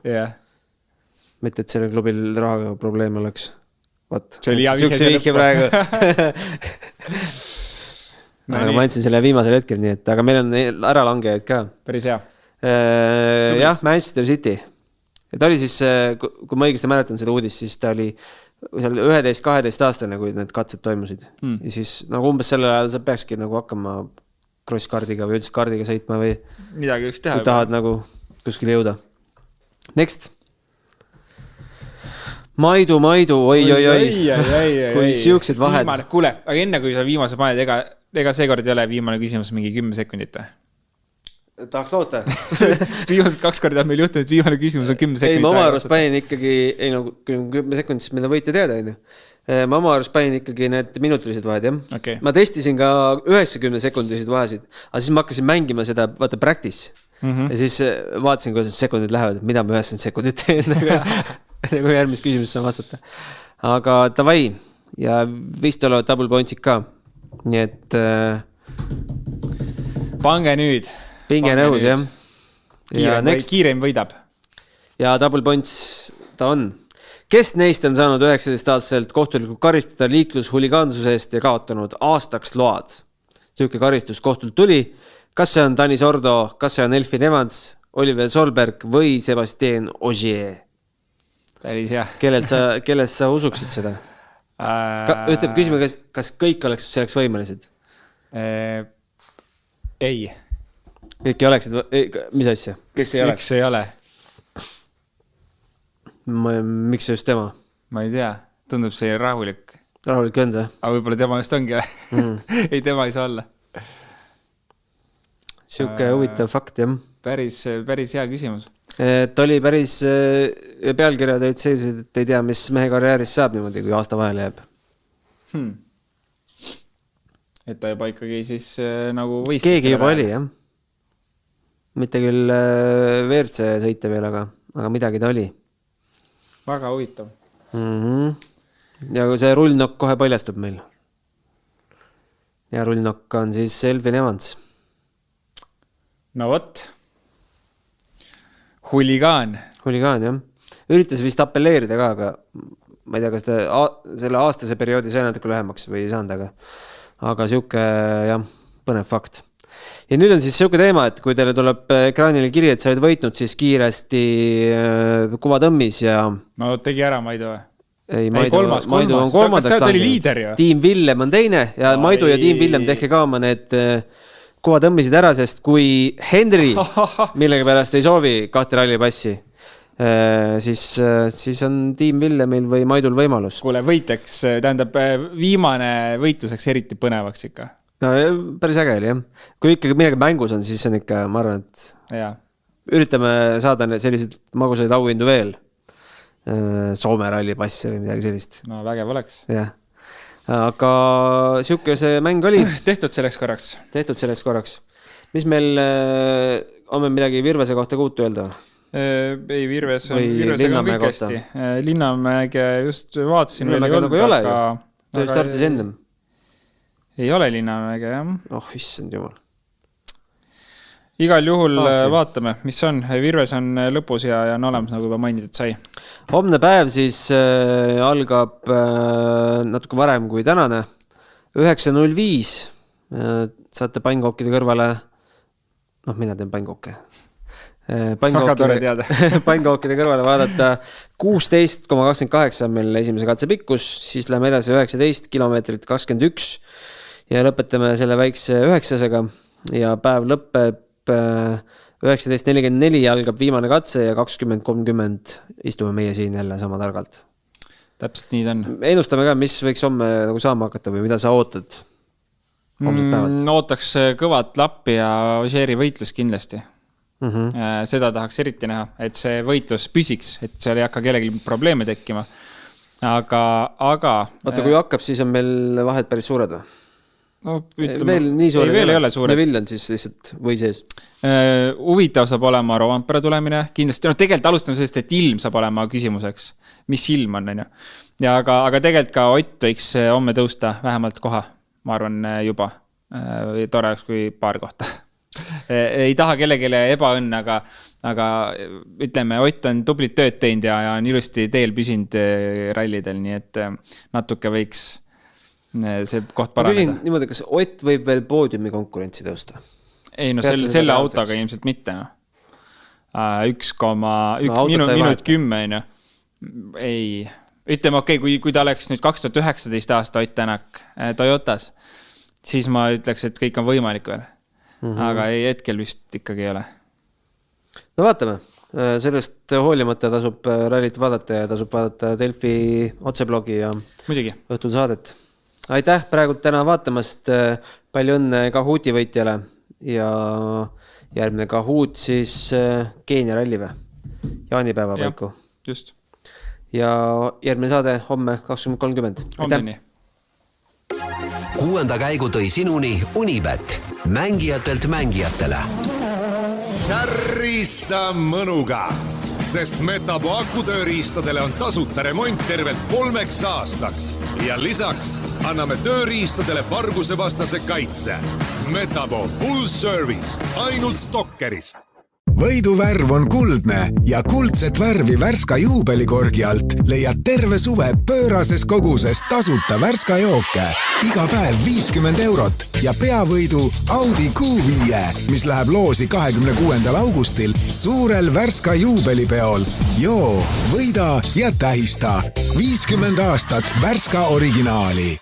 [SPEAKER 5] Mitte,
[SPEAKER 4] et sellel klubil rahaga probleem oleks. Vaat,
[SPEAKER 5] see oli hea
[SPEAKER 4] vihje praegu. Aga ma andsin selle viimasel hetkel nii, et aga meil on ära langejaid ka.
[SPEAKER 5] Päris hea.
[SPEAKER 4] Jah, Manchester City. Ja ta oli siis, kui ma õigesti mäletan seda uudist, siis ta oli 11-12 aastane, kui need katsed toimusid. Ja siis nagu umbes sellel ajal sa peakski nagu hakkama cross-kardiga või üldse kardiga sõitma või
[SPEAKER 5] midagi üks teha.
[SPEAKER 4] Kui tahad nagu kuskile jõuda. Next. Maidu, oi. Kui siuksed vahed.
[SPEAKER 5] Kuule, aga enne kui sa viimase paned, ega seekord ei ole viimane küsimus mingi 10 sekundit või?
[SPEAKER 4] Tahaks loota.
[SPEAKER 5] Viimased 2 korda on meil juhtunud, viimane küsimus on 10 sekundit.
[SPEAKER 4] Ei, ma oma arust panin ikkagi, 10 sekundit, siis meil võite teada. Ma oma arust panin ikkagi need minutilised vahed, jah.
[SPEAKER 5] Okay.
[SPEAKER 4] Ma testisin ka 90 sekundilised vahesid, aga siis ma hakkasin mängima seda, vaata, practice. Ja siis vaatasin, kuidas sekundid lähevad, mida ma 90 sekundit teen, nagu järgmist küsimust saan vastata. Aga tavai, ja vist olevad double pointsid ka. Nii et...
[SPEAKER 5] Pange nüüd.
[SPEAKER 4] Pinge nõus, jah.
[SPEAKER 5] Kiireim võidab.
[SPEAKER 4] Ja double points ta on. Kes neist on saanud 19-aastaselt kohtulikult karistada liiklushuligansuse eest ja kaotanud aastaks load? Süüke karistus kohtult tuli. Kas see on Dani Sordo, kas see on Elfin Evans, Oliver Solberg või Sebastien Ogier?
[SPEAKER 5] Päris jah.
[SPEAKER 4] Kellest sa usuksid seda? Ütleb, küsime, kas kõik oleks selleks võimelised?
[SPEAKER 5] Ei.
[SPEAKER 4] Kõik ei oleksid, mis asja? Kes ei oleks?
[SPEAKER 5] Üks ei ole.
[SPEAKER 4] Miks just tema?
[SPEAKER 5] Ma ei tea, tundub see rahulik.
[SPEAKER 4] Rahulik vend või?
[SPEAKER 5] Aga võib-olla tema just ongi või? Ei, tema ei saa olla.
[SPEAKER 4] Siuke huvitav fakt, jah.
[SPEAKER 5] Päris hea küsimus.
[SPEAKER 4] Ta oli päris pealkirjad olid sellised, et ei tea, mis mehe karjääris saab niimoodi, kui aasta vahele jääb.
[SPEAKER 5] Et ta juba ikkagi siis nagu võistis.
[SPEAKER 4] Keegi juba oli, jah. Mitte küll WRC sõite veel, aga midagi ta oli.
[SPEAKER 5] Väga huvitav.
[SPEAKER 4] Ja kui see rullnokk kohe paljastub meil. Ja rullnokk on siis Elfin Evans.
[SPEAKER 5] No võt. Huligaan, jah. Üritas vist appelleerida ka, aga ma ei tea, kas ta selle aastase perioodi sai natuke lühemaks või ei saanud, aga siuke, jah, põnev fakt. Ja nüüd on siis siuke teema, et kui teile tuleb ekraanile kiri, et sa oled võitnud, siis kiiresti kuva tõmmis ja... No tegi ära Maidu või?
[SPEAKER 4] Ei, Maidu on kolmandaks
[SPEAKER 5] langenud.
[SPEAKER 4] Tiim Villem on teine ja Maidu ja Tiim Villem tehke ka oma need kuva tõmmisid ära, sest kui Henry millega pärast ei soovi 2 rallipassi, siis on Tiim Villemil või Maidul võimalus.
[SPEAKER 5] Kuule, võiteks, tähendab viimane võitluseks eriti põnevaks ikka.
[SPEAKER 4] No päris äge oli, jah. Kui ikkagi midagi mängus on, siis on ikka, ma arvan, et üritame saada sellised magusaid auhindu veel. Soome rallipasse või midagi sellist.
[SPEAKER 5] No vägev oleks.
[SPEAKER 4] Jah. Aga siuke see mäng oli.
[SPEAKER 5] Tehtud selleks korraks. Mis meil on midagi Virvese kohta kuutu öelda? Ei, Virvesega on kõik hästi. Linnamäge just vaatasin veel
[SPEAKER 4] ei olnud, aga töö startis ennem.
[SPEAKER 5] Ei ole Linnamäge, jah.
[SPEAKER 4] Issand jumal.
[SPEAKER 5] igal juhul vaatame, mis on. Virves on lõpus ja on olemas, nagu juba mainitud sai.
[SPEAKER 4] Homne päev siis algab natuke varem kui tänane. 9.05 saate pannkookide kõrvale, mina teen pannkooke. Pannkookide kõrvale vaadata 16,28 on meil esimese katse pikkus, siis läheme edasi 19 kilomeetrit 21 ja lõpetame selle väikse 9-sega ja päev lõpeb 19.44 algab viimane katse ja 20.30 istume meie siin jälle sama targalt.
[SPEAKER 5] Täpselt nii ta on.
[SPEAKER 4] Ennustame ka, mis võiks homme nagu saama hakata või mida sa ootad homset päevat?
[SPEAKER 5] Ootaks kõvat lappi ja Ožeeri võitlus kindlasti. Seda tahaks eriti näha, et see võitlus püsiks, et seal ei hakka kellegi probleeme tekkima. Aga
[SPEAKER 4] Oota, kui hakkab, siis on meil vahed päris suured või?
[SPEAKER 5] No, ütleme,
[SPEAKER 4] veel nii suured
[SPEAKER 5] ei ole suured.
[SPEAKER 4] Neville on siis lihtsalt või sees?
[SPEAKER 5] Huvitav saab olema Rovanpera tulemine. Kindlasti, tegelikult alustame sellest, et ilm saab olema küsimuseks. Mis ilm on? Ja aga tegelikult ka Ott võiks homme tõusta vähemalt koha. Ma arvan juba. Tore oleks kui paar kohta. Ei taha kellegile ebaõnn, aga ütleme, Ott on tublit tööd teinud ja on ilusti teel püsinud rallidel, nii et natuke võiks see koht paraneda.
[SPEAKER 4] Ma küsin niimoodi, kas Ott võib veel poodiumi konkurentsi tõusta?
[SPEAKER 5] Ei, selle autoga ilmselt mitte. 1,1 minut 10. Ei. Ütleme, okei, kui ta oleks nüüd 2019 aasta Ott Tänak Toyotas, siis ma ütleks, et kõik on võimalik veel. Aga hetkel vist ikkagi ei ole.
[SPEAKER 4] No vaatame. Sellest hoolimata tasub rallit vaadata ja tasub vaadata Delfi otseblogi ja
[SPEAKER 5] muidugi
[SPEAKER 4] õhtul saadet. Aitäh praegu täna vaatamast. Palju õnne Kahuuti võitjale ja järgmine Kahuut siis Keenia ralli või? Jaanipäeva paiku.
[SPEAKER 5] Just.
[SPEAKER 4] Ja järgmine saade homme 20.30.
[SPEAKER 5] Aitäh!
[SPEAKER 1] 6. käigu tõi sinuni Unibet, mängijatelt mängijatele.
[SPEAKER 2] Kärrista mõnuga, sest Metabo akutööriistadele on tasuta remont tervelt 3 aastaks ja lisaks anname tööriistadele varguse vastase kaitse. Metabo full service ainult Stokkerist.
[SPEAKER 3] Võiduvärv on kuldne ja kuldset värvi Värska juubelikorgi alt leiad terve suve pöörases koguses tasuta Värska jooke. Iga päev 50 eurot ja peavõidu Audi Q5, mis läheb loosi 26. augustil suurel Värska juubelipeol. Joo, võida ja tähista 50 aastat Värska originaali.